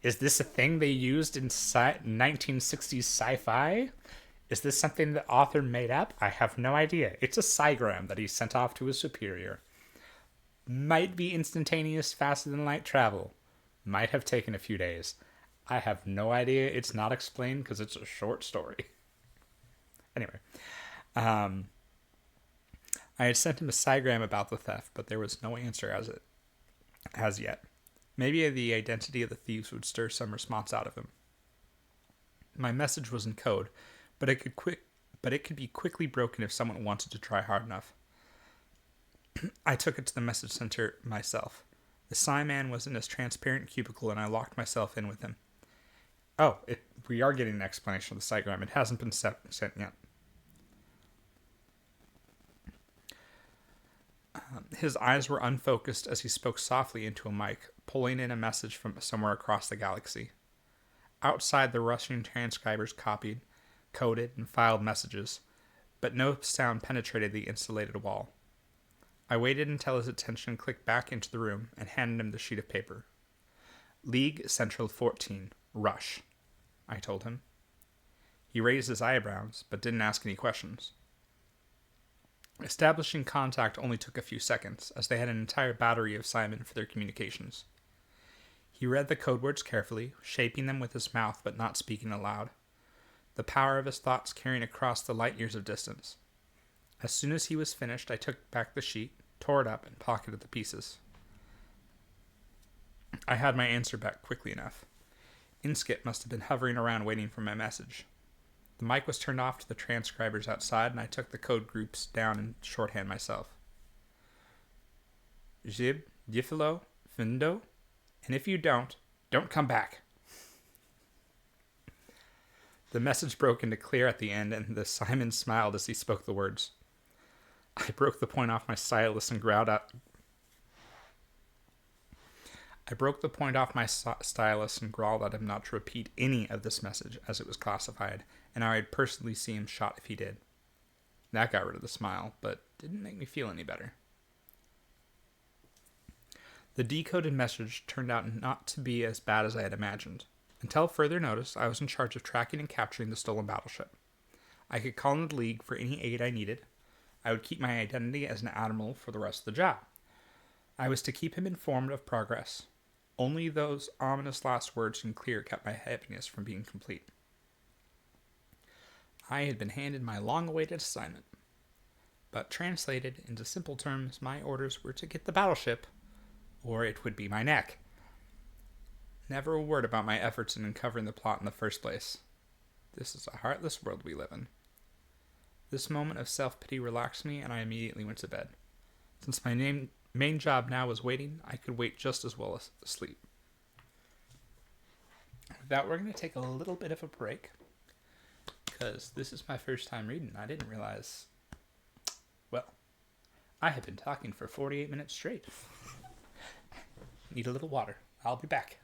Is this a thing they used in 1960s sci-fi? Is this something the author made up? I have no idea. It's a psigram that he sent off to his superior. Might be instantaneous, faster than light travel. Might have taken a few days. I have no idea. It's not explained because it's a short story. Anyway, I had sent him a psigram about the theft, but there was no answer as yet. Maybe the identity of the thieves would stir some response out of him. My message was in code, but it could be quickly broken if someone wanted to try hard enough. I took it to the message center myself. The Psy Man was in his transparent cubicle, and I locked myself in with him. Oh, we are getting an explanation of the psigram. It hasn't been sent yet. His eyes were unfocused as he spoke softly into a mic, pulling in a message from somewhere across the galaxy. Outside, the rushing transcribers copied, coded, and filed messages, but no sound penetrated the insulated wall. I waited until his attention clicked back into the room and handed him the sheet of paper. League Central 14, Rush, I told him. He raised his eyebrows, but didn't ask any questions. Establishing contact only took a few seconds, as they had an entire battery of Simon for their communications. He read the code words carefully, shaping them with his mouth but not speaking aloud, the power of his thoughts carrying across the light years of distance. As soon as he was finished, I took back the sheet, tore it up, and pocketed the pieces. I had my answer back quickly enough. Inskip must have been hovering around waiting for my message. The mic was turned off to the transcribers outside, and I took the code groups down in shorthand myself. Jib, Gleefully, Findo, and if you don't come back. The message broke into clear at the end, and the Simon smiled as he spoke the words. I broke the point off my stylus and growled out. At him not to repeat any of this message, as it was classified, and I'd personally see him shot if he did. That got rid of the smile, but didn't make me feel any better. The decoded message turned out not to be as bad as I had imagined. Until further notice, I was in charge of tracking and capturing the stolen battleship. I could call in the League for any aid I needed. I would keep my identity as an admiral for the rest of the job. I was to keep him informed of progress. Only those ominous last words in clear kept my happiness from being complete. I had been handed my long-awaited assignment. But translated into simple terms, my orders were to get the battleship, or it would be my neck. Never a word about my efforts in uncovering the plot in the first place. This is a heartless world we live in. This moment of self-pity relaxed me, and I immediately went to bed. Since my main job now was waiting, I could wait just as well as sleep. With that, we're going to take a little bit of a break, because this is my first time reading. I didn't realize, well, I have been talking for 48 minutes straight. Need a little water. I'll be back.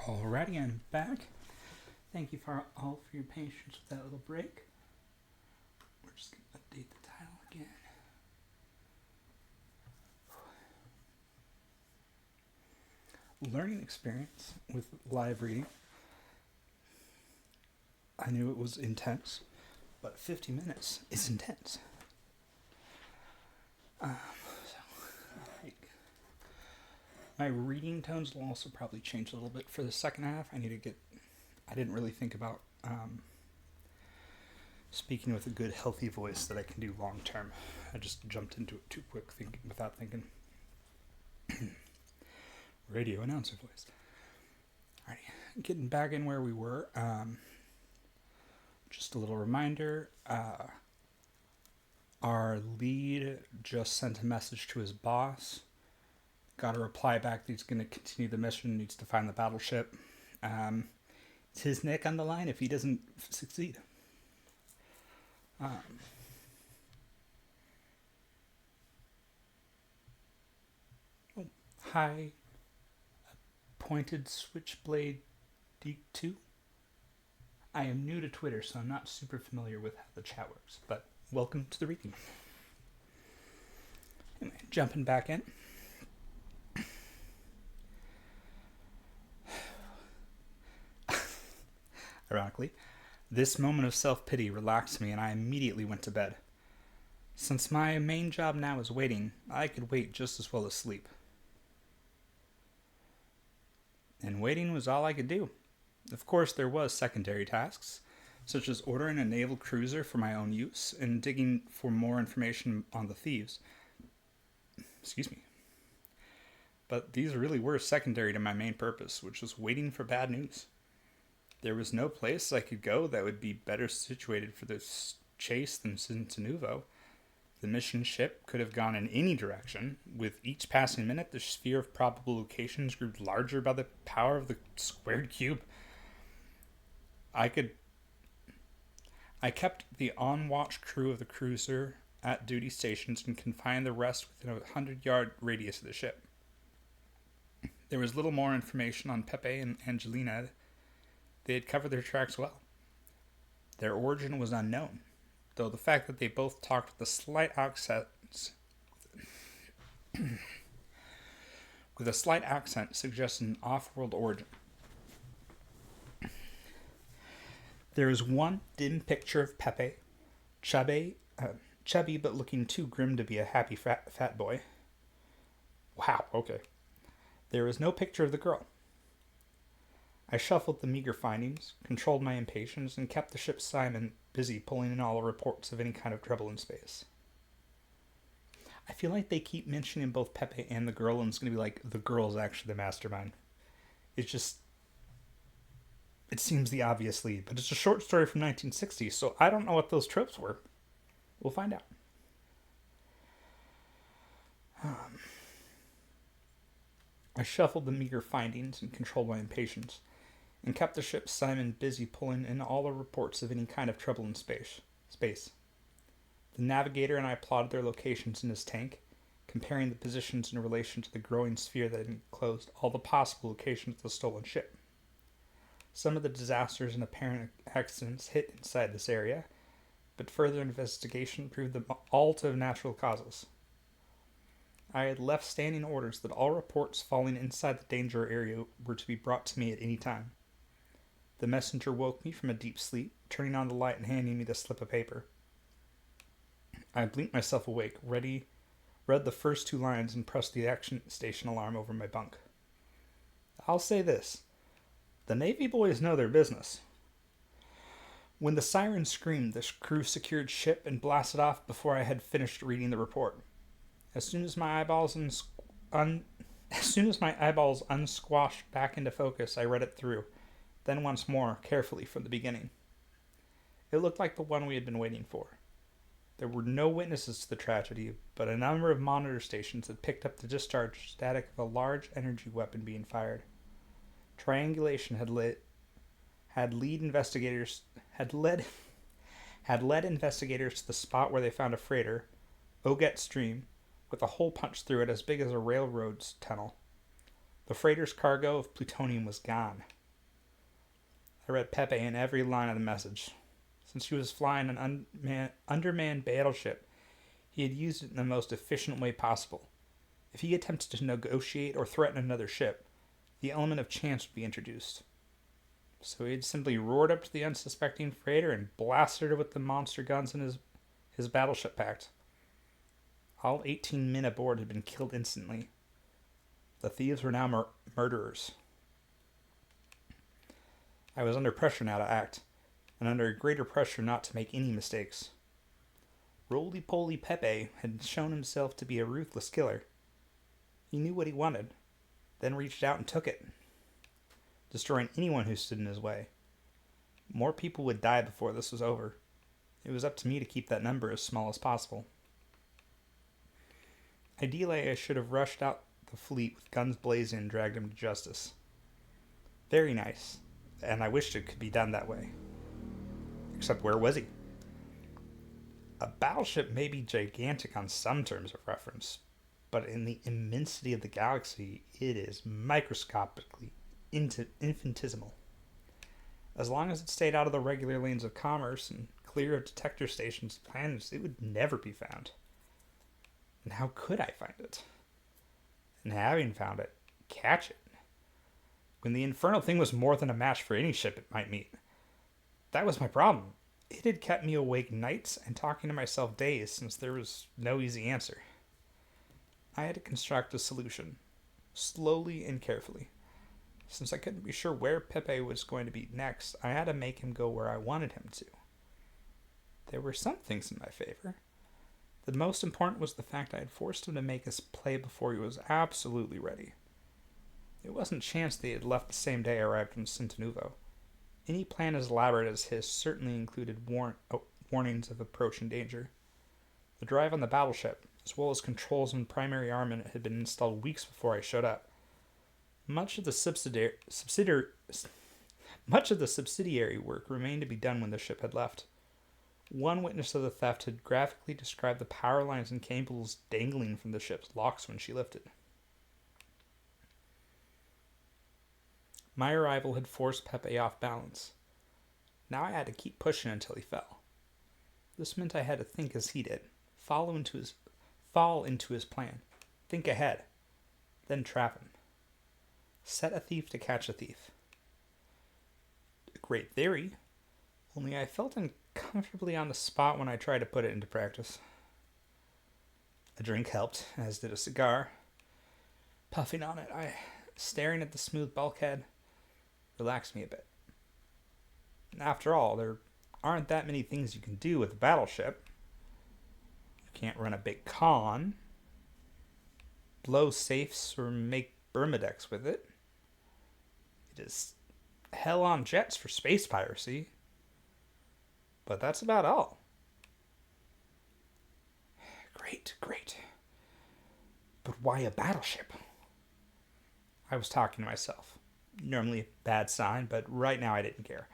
Alrighty, I'm back. Thank you for all for your patience with that little break. We're just going to update the title again. Learning experience with live reading. I knew it was intense, but 50 minutes is intense. My reading tones will also probably change a little bit for the second half. I didn't really think about speaking with a good, healthy voice that I can do long term. I just jumped into it too quick without thinking. Radio announcer voice. Alrighty, getting back in where we were. Just a little reminder. Our lead just sent a message to his boss. Got a reply back that he's going to continue the mission, needs to find the battleship. It's his neck on the line if he doesn't succeed. Hi, Pointed Switchblade Deek 2. I am new to Twitter, so I'm not super familiar with how the chat works, but welcome to the reading. Anyway, jumping back in. Ironically, this moment of self-pity relaxed me and I immediately went to bed. Since my main job now is waiting, I could wait just as well as sleep. And waiting was all I could do. Of course, there was secondary tasks, such as ordering a naval cruiser for my own use and digging for more information on the thieves. Excuse me. But these really were secondary to my main purpose, which was waiting for bad news. There was no place I could go that would be better situated for this chase than Cincinuvo. The mission ship could have gone in any direction. With each passing minute, the sphere of probable locations grew larger by the power of the squared cube. I kept the on-watch crew of the cruiser at duty stations and confined the rest within a 100-yard radius of the ship. There was little more information on Pepe and Angelina. They had covered their tracks well. Their origin was unknown, though the fact that they both talked with a slight accent suggests an off-world origin. There is one dim picture of Pepe, chubby but looking too grim to be a happy fat boy. Wow, okay. There is no picture of the girl. I shuffled the meager findings, controlled my impatience, and kept the ship's Simon busy pulling in all the reports of any kind of trouble in space. I feel like they keep mentioning both Pepe and the girl, and it's going to be like, the girl's actually the mastermind. It seems the obvious lead, but it's a short story from 1960, so I don't know what those tropes were. We'll find out. I shuffled the meager findings and controlled my impatience, and kept the ship's Simon busy pulling in all the reports of any kind of trouble in space. The navigator and I plotted their locations in his tank, comparing the positions in relation to the growing sphere that enclosed all the possible locations of the stolen ship. Some of the disasters and apparent accidents hit inside this area, but further investigation proved them all to have natural causes. I had left standing orders that all reports falling inside the danger area were to be brought to me at any time. The messenger woke me from a deep sleep, turning on the light and handing me the slip of paper. I blinked myself awake, read the first two lines, and pressed the action station alarm over my bunk. I'll say this. The Navy boys know their business. When the siren screamed, the crew secured ship and blasted off before I had finished reading the report. As soon as my eyeballs unsquashed back into focus, I read it through, then once more, carefully from the beginning. It looked like the one we had been waiting for. There were no witnesses to the tragedy, but a number of monitor stations had picked up the discharge static of a large energy weapon being fired. Triangulation had led investigators to the spot where they found a freighter, Oget Stream, with a hole punched through it as big as a railroad's tunnel. The freighter's cargo of plutonium was gone. I read Pepe in every line of the message. Since he was flying an undermanned battleship, he had used it in the most efficient way possible. If he attempted to negotiate or threaten another ship, the element of chance would be introduced. So he had simply roared up to the unsuspecting freighter and blasted her with the monster guns in his battleship pact. All 18 men aboard had been killed instantly. The thieves were now murderers. I was under pressure now to act, and under greater pressure not to make any mistakes. Roly-poly Pepe had shown himself to be a ruthless killer. He knew what he wanted, then reached out and took it, destroying anyone who stood in his way. More people would die before this was over. It was up to me to keep that number as small as possible. Ideally, I should have rushed out the fleet with guns blazing and dragged him to justice. Very nice, and I wished it could be done that way. Except where was he? A battleship may be gigantic on some terms of reference, but in the immensity of the galaxy, it is microscopically infinitesimal. As long as it stayed out of the regular lanes of commerce and clear of detector stations and planets, it would never be found. And how could I find it? And having found it, catch it? When the infernal thing was more than a match for any ship it might meet. That was my problem. It had kept me awake nights and talking to myself days since there was no easy answer. I had to construct a solution, slowly and carefully. Since I couldn't be sure where Pepe was going to be next, I had to make him go where I wanted him to. There were some things in my favor. The most important was the fact I had forced him to make his play before he was absolutely ready. It wasn't chance that he had left the same day I arrived in Centenuvo. Any plan as elaborate as his certainly included warnings of approaching danger. The drive on the battleship, as well as controls and primary armament, had been installed weeks before I showed up. Much of the subsidiary work remained to be done when the ship had left. One witness of the theft had graphically described the power lines and cables dangling from the ship's locks when she lifted. My arrival had forced Pepe off balance. Now I had to keep pushing until he fell. This meant I had to think as he did, fall into his plan, think ahead, then trap him. Set a thief to catch a thief. A great theory, only I felt uncomfortably on the spot when I tried to put it into practice. A drink helped, as did a cigar. Puffing on it, staring at the smooth bulkhead, relaxed me a bit. After all, there aren't that many things you can do with a battleship. You can't run a big con, blow safes, or make Bermudex with it. It is hell on jets for space piracy. But that's about all. Great. But why a battleship? I was talking to myself. Normally a bad sign, but right now I didn't care.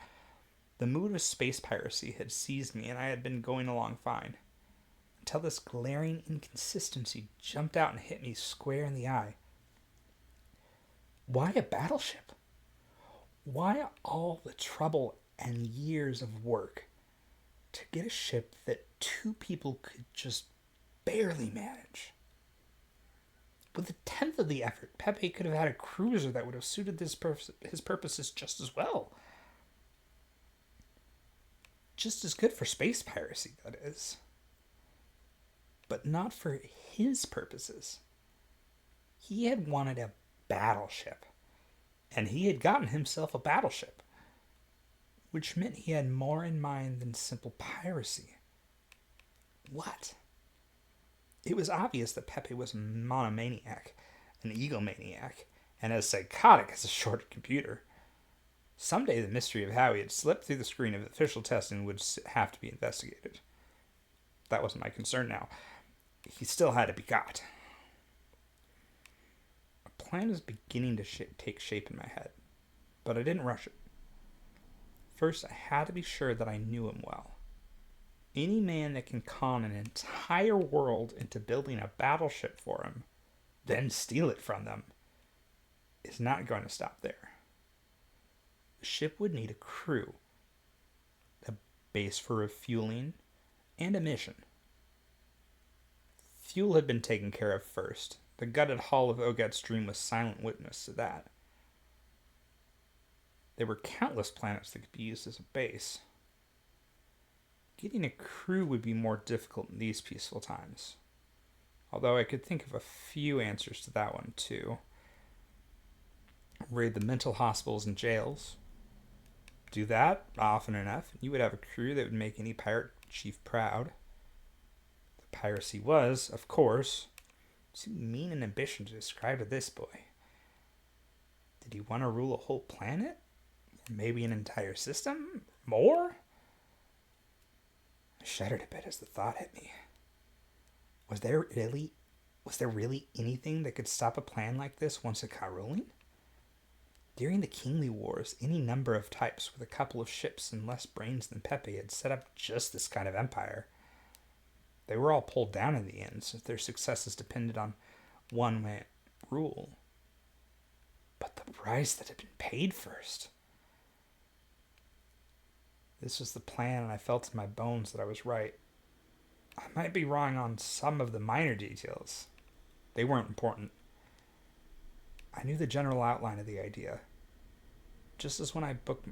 The mood of space piracy had seized me, and I had been going along fine. Until this glaring inconsistency jumped out and hit me square in the eye. Why a battleship? Why all the trouble and years of work to get a ship that two people could just barely manage? With a tenth of the effort, Pepe could have had a cruiser that would have suited his purposes just as well. Just as good for space piracy, that is. But not for his purposes. He had wanted a battleship, and he had gotten himself a battleship, which meant he had more in mind than simple piracy. What? It was obvious that Pepe was a monomaniac, an egomaniac, and as psychotic as a shorted computer. Someday the mystery of how he had slipped through the screen of official testing would have to be investigated. That wasn't my concern now. He still had to be got. A plan was beginning to take shape in my head, but I didn't rush it. First, I had to be sure that I knew him well. Any man that can con an entire world into building a battleship for him, then steal it from them, is not going to stop there. the ship would need a crew, a base for refueling, and a mission. Fuel had been taken care of first. The gutted hull of Oget's Dream was silent witness to that. There were countless planets that could be used as a base. Getting a crew would be more difficult in these peaceful times. Although I could think of a few answers to that one, too. Raid the mental hospitals and jails. Do that often enough, and you would have a crew that would make any pirate chief proud. Piracy was, of course, too mean an ambition to describe to this boy. Did he want to rule a whole planet? Or maybe an entire system? More? I shuddered a bit as the thought hit me. Was there really anything that could stop a plan like this once it got rolling? During the Kingly Wars, any number of types with a couple of ships and less brains than Pepe had set up just this kind of empire. They were all pulled down in the end, since their successes depended on one-man rule. But the price that had been paid first. This was the plan, and I felt in my bones that I was right. I might be wrong on some of the minor details. They weren't important. I knew the general outline of the idea. Just as when I bumped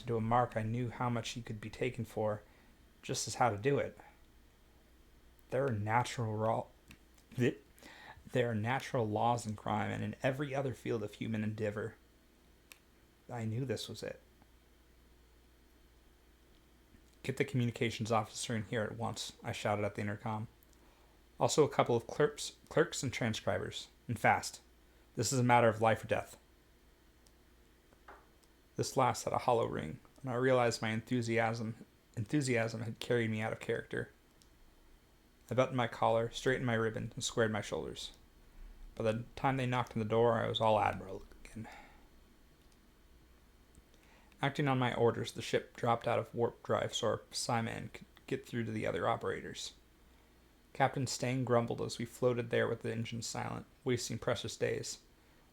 into a mark, I knew how much he could be taken for, just as how to do it. There are natural laws in crime and in every other field of human endeavor. I knew this was it. Get the communications officer in here at once, I shouted at the intercom. Also a couple of clerks and transcribers. And fast. This is a matter of life or death. This last had a hollow ring, and I realized my enthusiasm had carried me out of character. I buttoned my collar, straightened my ribbon, and squared my shoulders. By the time they knocked on the door, I was all admiral again. Acting on my orders, the ship dropped out of warp drive so our Psyman could get through to the other operators. Captain Stang grumbled as we floated there with the engines silent, wasting precious days,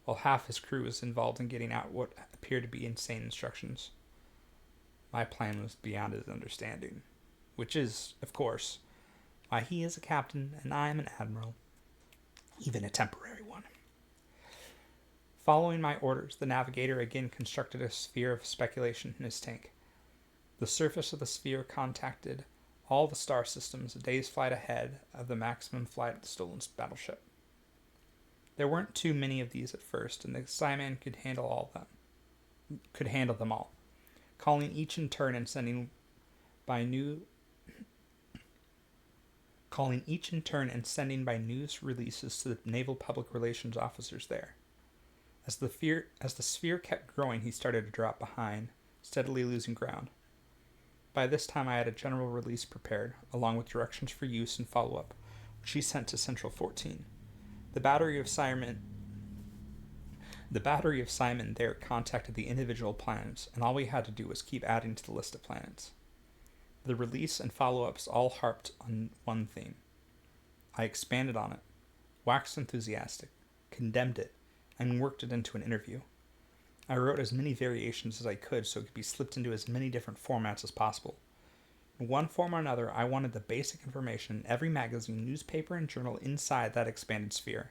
while half his crew was involved in getting out what appeared to be insane instructions. My plan was beyond his understanding, which is, of course, why he is a captain and I am an admiral, even a temporary one. Following my orders, the navigator again constructed a sphere of speculation in his tank. The surface of the sphere contacted all the star systems a day's flight ahead of the maximum flight of the stolen battleship. There weren't too many of these at first, and the Psyman could handle them all, calling each in turn and sending by news releases to the naval public relations officers there. As the sphere kept growing, he started to drop behind, steadily losing ground. By this time I had a general release prepared, along with directions for use and follow-up, which he sent to Central 14. The battery of Simon there contacted the individual planets, and all we had to do was keep adding to the list of planets. The release and follow-ups all harped on one theme. I expanded on it, waxed enthusiastic, condemned it, and worked it into an interview. I wrote as many variations as I could so it could be slipped into as many different formats as possible. In one form or another, I wanted the basic information in every magazine, newspaper, and journal inside that expanded sphere.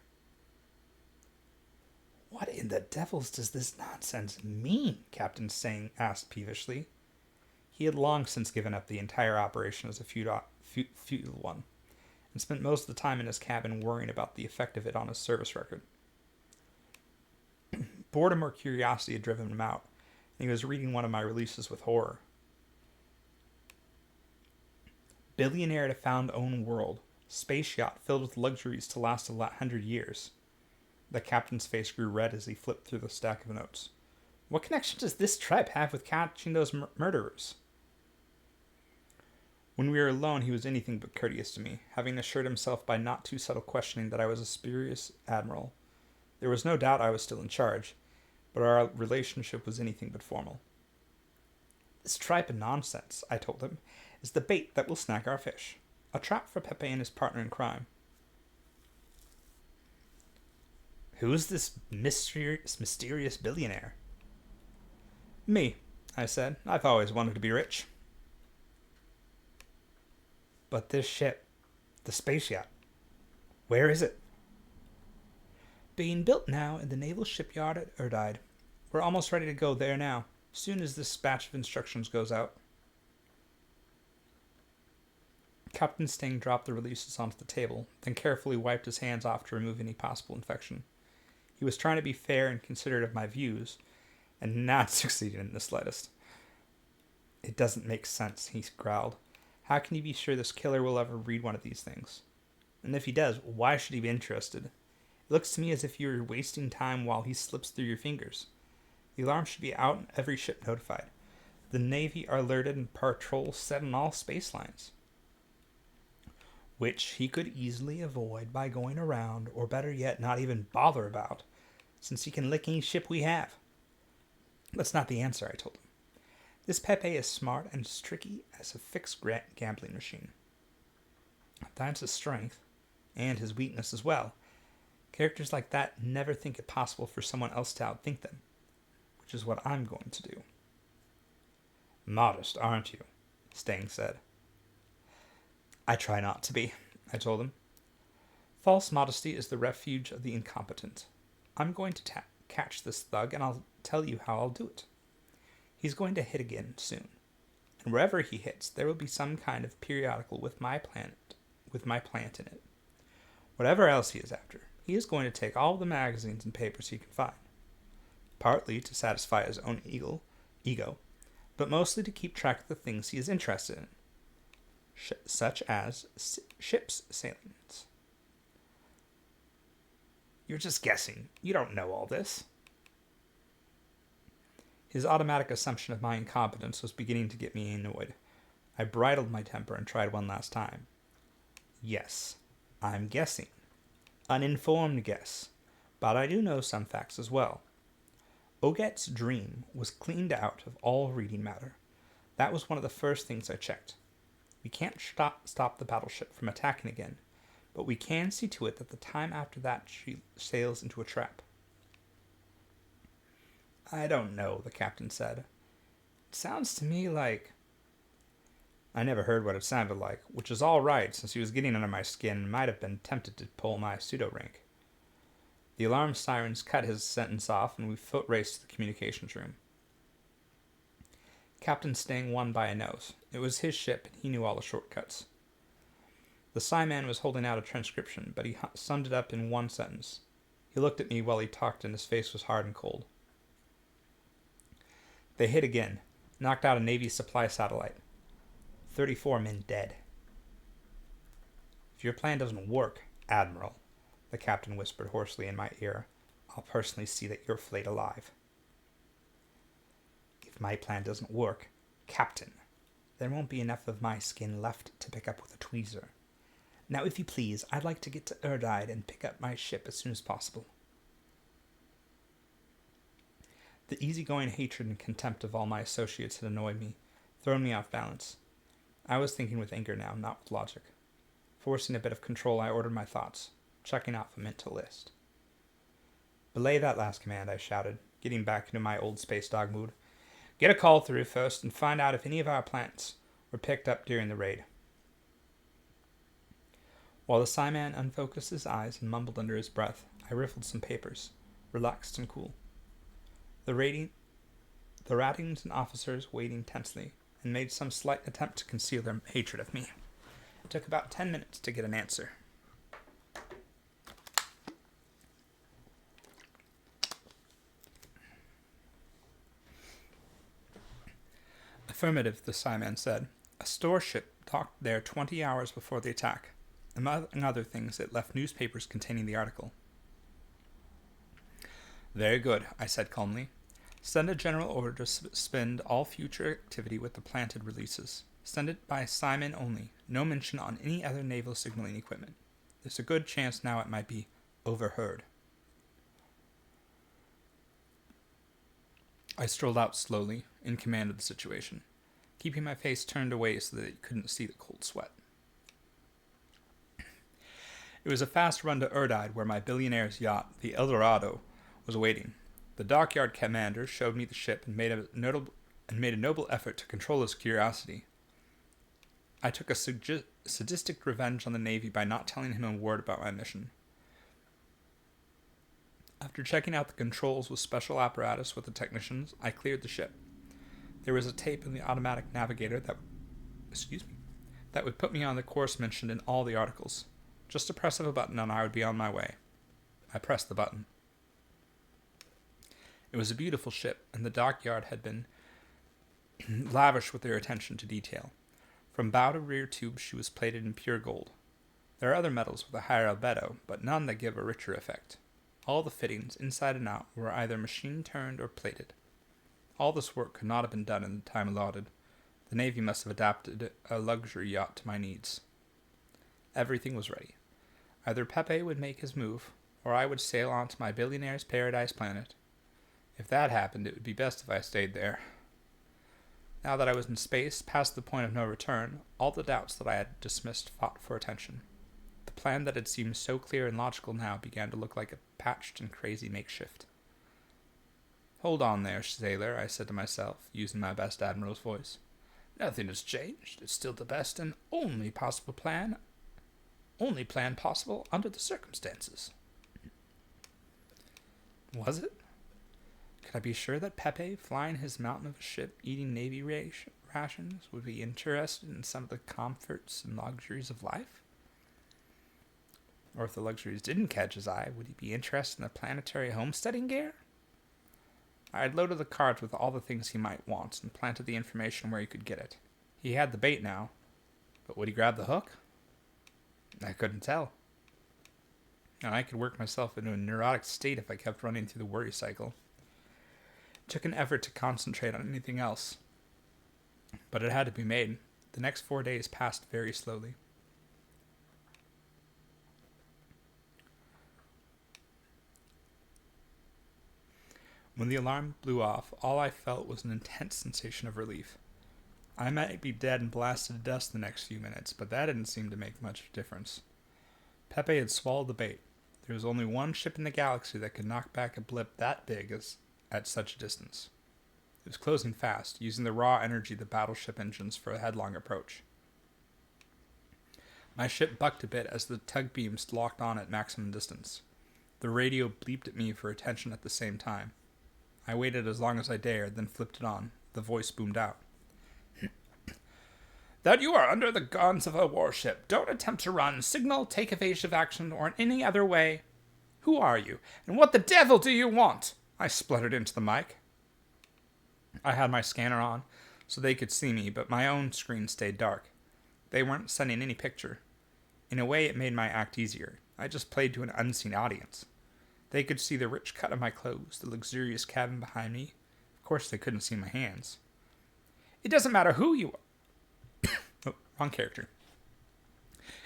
What in the devils does this nonsense mean? Captain Sang asked peevishly. He had long since given up the entire operation as a futile one, and spent most of the time in his cabin worrying about the effect of it on his service record. Boredom or curiosity had driven him out, and he was reading one of my releases with horror. Billionaire to found own world. Space yacht filled with luxuries to last 100 years. The captain's face grew red as he flipped through the stack of notes. What connection does this tribe have with catching those murderers? When we were alone, he was anything but courteous to me, having assured himself by not too subtle questioning that I was a spurious admiral. There was no doubt I was still in charge, but our relationship was anything but formal. This tribe of nonsense, I told him, is the bait that will snag our fish. A trap for Pepe and his partner in crime. Who is this mysterious billionaire? Me, I said. I've always wanted to be rich. But this ship, the space yacht, where is it? Being built now in the naval shipyard at Erdide. We're almost ready to go there now, soon as this batch of instructions goes out. Captain Sting dropped the releases onto the table, then carefully wiped his hands off to remove any possible infection. He was trying to be fair and considerate of my views, and not succeeding in the slightest. It doesn't make sense, he growled. How can you be sure this killer will ever read one of these things? And if he does, why should he be interested? It looks to me as if you're wasting time while he slips through your fingers. The alarm should be out and every ship notified. The Navy are alerted and patrols set on all space lines. Which he could easily avoid by going around, or better yet, not even bother about, since he can lick any ship we have. That's not the answer, I told him. This Pepe is smart and as tricky as a fixed gambling machine. That's his strength, and his weakness as well. Characters like that never think it possible for someone else to outthink them, which is what I'm going to do. Modest, aren't you? Sting said. I try not to be, I told him. False modesty is the refuge of the incompetent. I'm going to catch this thug, and I'll tell you how I'll do it. He's going to hit again soon, and wherever he hits, there will be some kind of periodical with my plant in it. Whatever else he is after, he is going to take all the magazines and papers he can find, partly to satisfy his own ego, but mostly to keep track of the things he is interested in, such as ships' sailings. You're just guessing. You don't know all this. His automatic assumption of my incompetence was beginning to get me annoyed. I bridled my temper and tried one last time. Yes, I'm guessing. An informed guess. But I do know some facts as well. Oget's dream was cleaned out of all reading matter. That was one of the first things I checked. We can't stop the battleship from attacking again, but we can see to it that the time after that she sails into a trap. I don't know, the captain said. It sounds to me like... I never heard what it sounded like, which is all right since he was getting under my skin and might have been tempted to pull my pseudo-rank. The alarm sirens cut his sentence off, and we foot raced to the communications room. Captain Sting won by a nose. It was his ship, and he knew all the shortcuts. The Psiman was holding out a transcription, but he summed it up in one sentence. He looked at me while he talked, and his face was hard and cold. They hit again, knocked out a Navy supply satellite. 34 men dead. If your plan doesn't work, Admiral, the captain whispered hoarsely in my ear, I'll personally see that you're flayed alive. If my plan doesn't work, Captain, there won't be enough of my skin left to pick up with a tweezer. Now, if you please, I'd like to get to Erdide and pick up my ship as soon as possible. The easygoing hatred and contempt of all my associates had annoyed me, thrown me off balance. I was thinking with anger now, not with logic. Forcing a bit of control, I ordered my thoughts, checking off a mental list. Belay that last command, I shouted, getting back into my old space dog mood. Get a call through first and find out if any of our plants were picked up during the raid. While the Psiman unfocused his eyes and mumbled under his breath, I riffled some papers, relaxed and cool. The ratings and officers waiting tensely, and made some slight attempt to conceal their hatred of me. It took about 10 minutes to get an answer. Affirmative, the Psiman said. A store ship docked there 20 hours before the attack. Among other things, it left newspapers containing the article. Very good, I said calmly. Send a general order to suspend all future activity with the planted releases. Send it by Psiman only. No mention on any other naval signaling equipment. There's a good chance now it might be overheard. I strolled out slowly, in command of the situation, keeping my face turned away so that you couldn't see the cold sweat. It was a fast run to Erdide, where my billionaire's yacht, the Eldorado, was waiting. The dockyard commander showed me the ship and made a noble effort to control his curiosity. I took a sadistic revenge on the Navy by not telling him a word about my mission. After checking out the controls with special apparatus with the technicians, I cleared the ship. There was a tape in the automatic navigator that would put me on the course mentioned in all the articles. Just a press of a button and I would be on my way. I pressed the button. It was a beautiful ship, and the dockyard had been lavish with their attention to detail. From bow to rear tube, she was plated in pure gold. There are other metals with a higher albedo, but none that give a richer effect. All the fittings, inside and out, were either machine-turned or plated. All this work could not have been done in the time allotted. The Navy must have adapted a luxury yacht to my needs. Everything was ready. Either Pepe would make his move, or I would sail on to my billionaire's paradise planet. If that happened, it would be best if I stayed there. Now that I was in space, past the point of no return, all the doubts that I had dismissed fought for attention. The plan that had seemed so clear and logical now began to look like a patched and crazy makeshift. "Hold on there, sailor," I said to myself, using my best admiral's voice. "Nothing has changed. It's still the best and only plan possible under the circumstances." Was it? Could I be sure that Pepe, flying his mountain of a ship, eating Navy rations, would be interested in some of the comforts and luxuries of life? Or if the luxuries didn't catch his eye, would he be interested in the planetary homesteading gear? I had loaded the cards with all the things he might want and planted the information where he could get it. He had the bait now, but would he grab the hook? I couldn't tell. And I could work myself into a neurotic state if I kept running through the worry cycle. It took an effort to concentrate on anything else, but it had to be made. The next 4 days passed very slowly. When the alarm blew off, all I felt was an intense sensation of relief. I might be dead and blasted to dust the next few minutes, but that didn't seem to make much difference. Pepe had swallowed the bait. There was only one ship in the galaxy that could knock back a blip that big at such a distance. It was closing fast, using the raw energy of the battleship engines for a headlong approach. My ship bucked a bit as the tug beams locked on at maximum distance. The radio bleeped at me for attention at the same time. I waited as long as I dared, then flipped it on. The voice boomed out. "That you are under the guns of a warship. Don't attempt to run, signal, take evasive action, or in any other way. Who are you, and what the devil do you want?" I spluttered into the mic. I had my scanner on, so they could see me, but my own screen stayed dark. They weren't sending any picture. In a way, it made my act easier. I just played to an unseen audience. They could see the rich cut of my clothes, the luxurious cabin behind me. Of course, they couldn't see my hands. "It doesn't matter who you are." Oh, wrong character.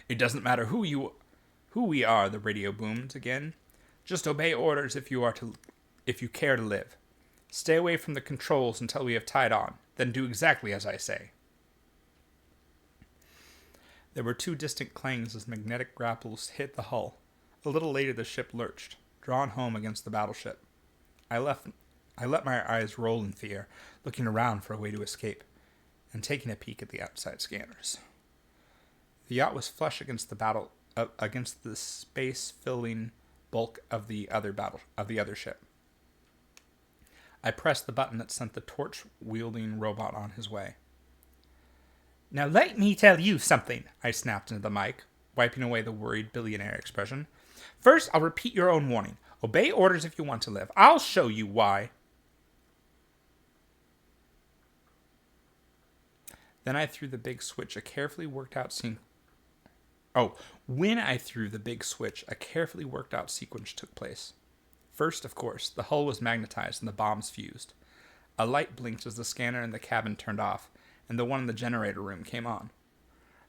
"It doesn't matter who we are," the radio boomed again. "Just obey orders if you care to live. Stay away from the controls until we have tied on. Then do exactly as I say." There were two distant clangs as magnetic grapples hit the hull. A little later the ship lurched, drawn home against the battleship. I let my eyes roll in fear, looking around for a way to escape, and taking a peek at the outside scanners. The yacht was flush against the space-filling bulk of the other ship. I pressed the button that sent the torch-wielding robot on his way. "Now let me tell you something," I snapped into the mic, wiping away the worried billionaire expression. "First, I'll repeat your own warning. Obey orders if you want to live. I'll show you why." Then I threw the big switch, When I threw the big switch, a carefully worked out sequence took place. First, of course, the hull was magnetized and the bombs fused. A light blinked as the scanner in the cabin turned off, and the one in the generator room came on.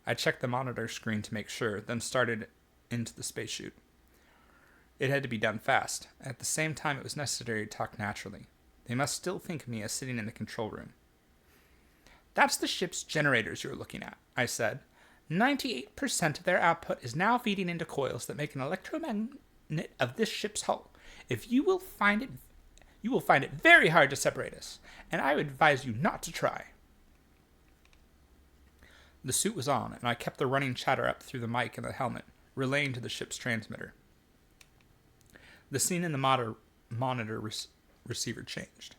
I checked the monitor screen to make sure, then started into the space chute. It had to be done fast. At the same time, it was necessary to talk naturally. They must still think of me as sitting in the control room. "That's the ship's generators you're looking at," I said. 98% of their output is now feeding into coils that make an electromagnet of this ship's hull. If you will find it, You will find it very hard to separate us, and I would advise you not to try. The suit was on, and I kept the running chatter up through the mic and the helmet, relaying to the ship's transmitter. The scene in the monitor receiver changed.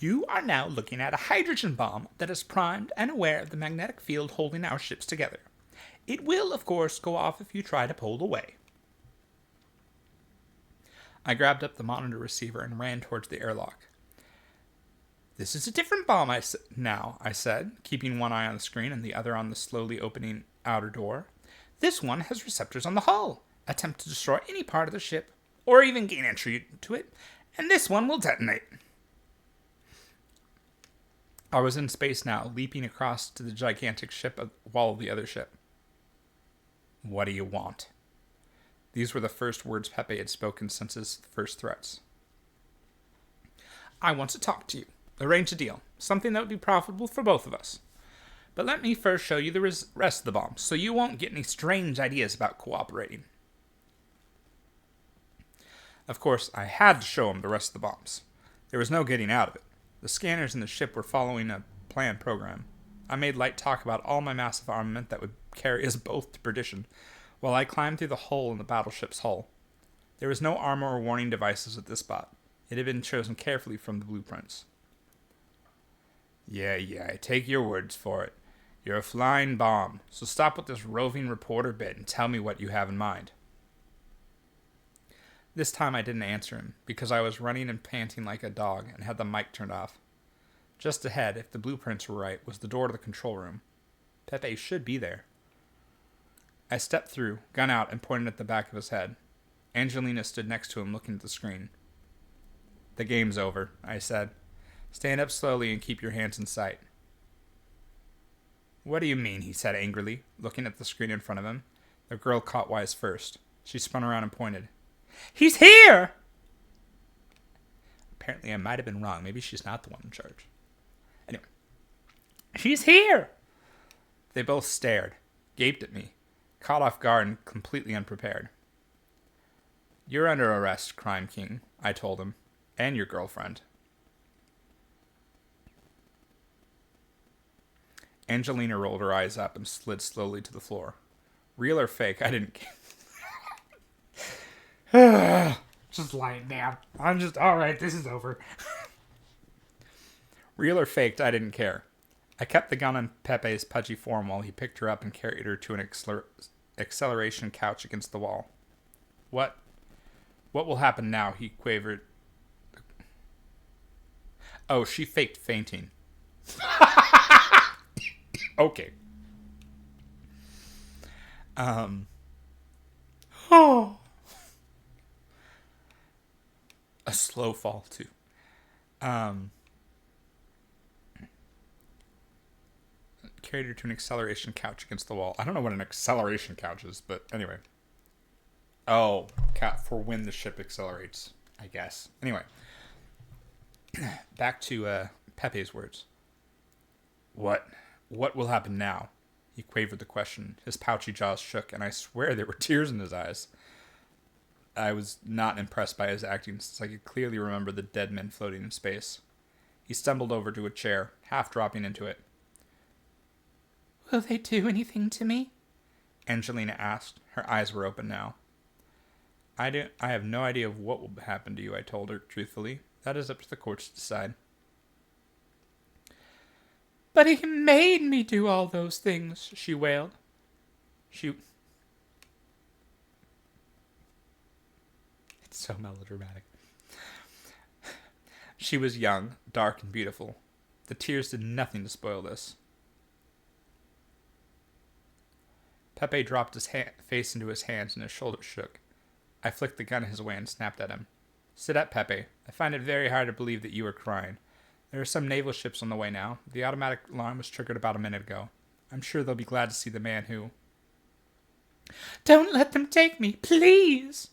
You are now looking at a hydrogen bomb that is primed and aware of the magnetic field holding our ships together. It will, of course, go off if you try to pull away. I grabbed up the monitor receiver and ran towards the airlock. This is a different bomb I said, keeping one eye on the screen and the other on the slowly opening outer door. This one has receptors on the hull. Attempt to destroy any part of the ship, or even gain entry to it, and this one will detonate. I was in space now, leaping across to the gigantic ship wall of the other ship. What do you want? These were the first words Pepe had spoken since his first threats. I want to talk to you. Arrange a deal. Something that would be profitable for both of us. But let me first show you the rest of the bomb, so you won't get any strange ideas about cooperating. Of course, I had to show him the rest of the bombs. There was no getting out of it. The scanners in the ship were following a planned program. I made light talk about all my massive armament that would carry us both to perdition, while I climbed through the hole in the battleship's hull. There was no armor or warning devices at this spot. It had been chosen carefully from the blueprints. Yeah, I take your words for it. You're a flying bomb, so stop with this roving reporter bit and tell me what you have in mind. This time I didn't answer him, because I was running and panting like a dog and had the mic turned off. Just ahead, if the blueprints were right, was the door to the control room. Pepe should be there. I stepped through, gun out, and pointed at the back of his head. Angelina stood next to him, looking at the screen. The game's over, I said. Stand up slowly and keep your hands in sight. What do you mean? He said angrily, looking at the screen in front of him. The girl caught wise first. She spun around and pointed. He's here! Apparently I might have been wrong. Maybe she's not the one in charge. Anyway. He's here! They both stared, gaped at me, caught off guard and completely unprepared. You're under arrest, Crime King, I told him, and your girlfriend. Angelina rolled her eyes up and slid slowly to the floor. Real or fake, I didn't care. Just lying down. Alright, this is over. Real or faked, I didn't care. I kept the gun on Pepe's pudgy form while he picked her up and carried her to an acceleration couch against the wall. What will happen now? He quavered. Oh, she faked fainting. Okay. Oh. A slow fall, too. Carried her to an acceleration couch against the wall. I don't know what an acceleration couch is, but anyway. Oh, for when the ship accelerates, I guess. Anyway. Back to Pepe's words. What will happen now? He quavered the question. His pouchy jaws shook, and I swear there were tears in his eyes. I was not impressed by his acting, since I could clearly remember the dead men floating in space. He stumbled over to a chair, half dropping into it. Will they do anything to me? Angelina asked. Her eyes were open now. I have no idea of what will happen to you, I told her, truthfully. That is up to the courts to decide. But he made me do all those things, she wailed. It's so melodramatic. She was young, dark, and beautiful. The tears did nothing to spoil this. Pepe dropped his face into his hands and his shoulders shook. I flicked the gun his way and snapped at him. Sit up, Pepe. I find it very hard to believe that you are crying. There are some naval ships on the way now. The automatic alarm was triggered about a minute ago. I'm sure they'll be glad to see the man who... Don't let them take me, please!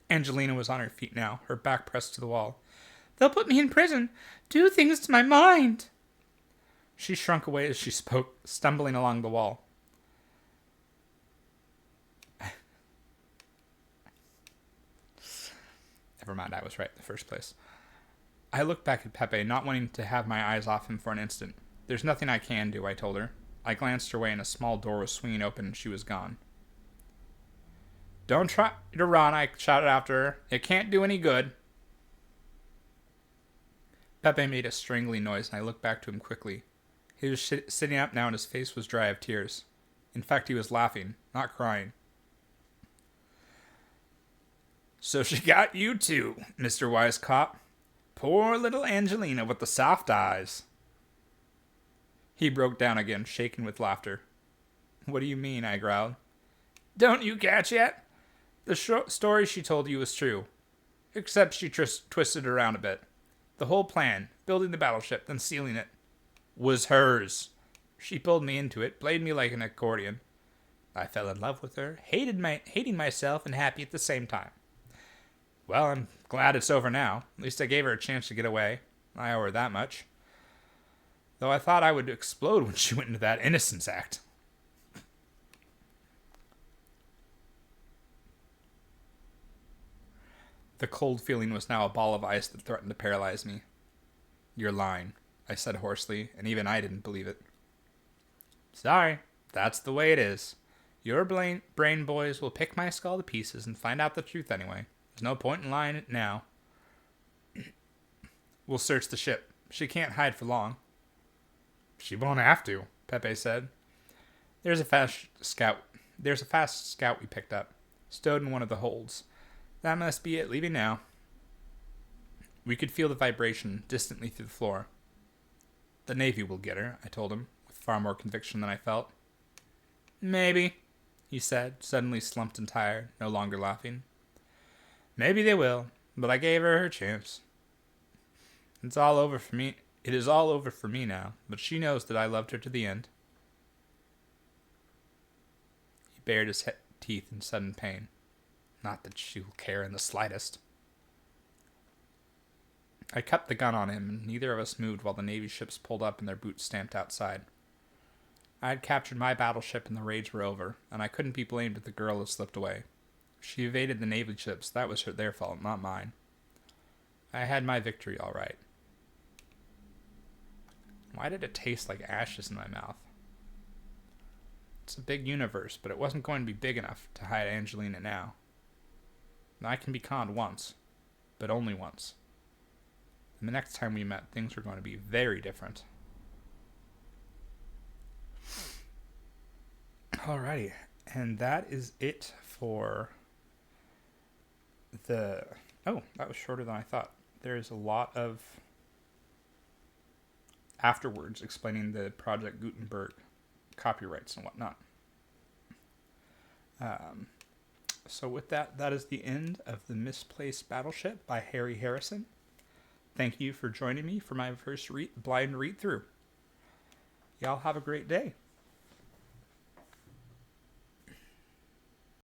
Angelina was on her feet now, her back pressed to the wall. They'll put me in prison. Do things to my mind. She shrunk away as she spoke, stumbling along the wall. Never mind, I was right in the first place. I looked back at Pepe, not wanting to have my eyes off him for an instant. There's nothing I can do, I told her. I glanced her way and a small door was swinging open and she was gone. Don't try to run, I shouted after her. It can't do any good. Pepe made a strangling noise and I looked back to him quickly. He was sitting up now and his face was dry of tears. In fact, he was laughing, not crying. So she got you too, Mr. Wise Cop. Poor little Angelina with the soft eyes. He broke down again, shaking with laughter. What do you mean? I growled. Don't you catch yet? The story she told you was true. Except she twisted it around a bit. The whole plan, building the battleship, then sealing it, was hers. She pulled me into it, played me like an accordion. I fell in love with her, hating myself and happy at the same time. Well, I'm glad it's over now. At least I gave her a chance to get away. I owe her that much. Though I thought I would explode when she went into that innocence act. The cold feeling was now a ball of ice that threatened to paralyze me. You're lying, I said hoarsely, and even I didn't believe it. Sorry, that's the way it is. Your brain boys will pick my skull to pieces and find out the truth anyway. There's no point in lying it now. We'll search the ship. She can't hide for long. She won't have to, Pepe said. There's a fast scout we picked up, stowed in one of the holds. That must be it, leaving now. We could feel the vibration distantly through the floor. The Navy will get her, I told him, with far more conviction than I felt. Maybe, he said, suddenly slumped and tired, no longer laughing. Maybe they will, but I gave her chance. It's all over for me. It is all over for me now, but she knows that I loved her to the end. He bared his teeth in sudden pain. Not that she will care in the slightest. I cupped the gun on him, and neither of us moved while the Navy ships pulled up and their boots stamped outside. I had captured my battleship and the raids were over, and I couldn't be blamed if the girl had slipped away. She evaded the Navy ships. That was their fault, not mine. I had my victory all right. Why did it taste like ashes in my mouth? It's a big universe, but it wasn't going to be big enough to hide Angelina now. I can be conned once, but only once. And the next time we met, things were going to be very different. Alrighty, and that is it for the... Oh, that was shorter than I thought. There's a lot of afterwards explaining the Project Gutenberg copyrights and whatnot. So with that, that is the end of the Misplaced Battleship by Harry Harrison. Thank you for joining me for my first blind read-through. Y'all have a great day.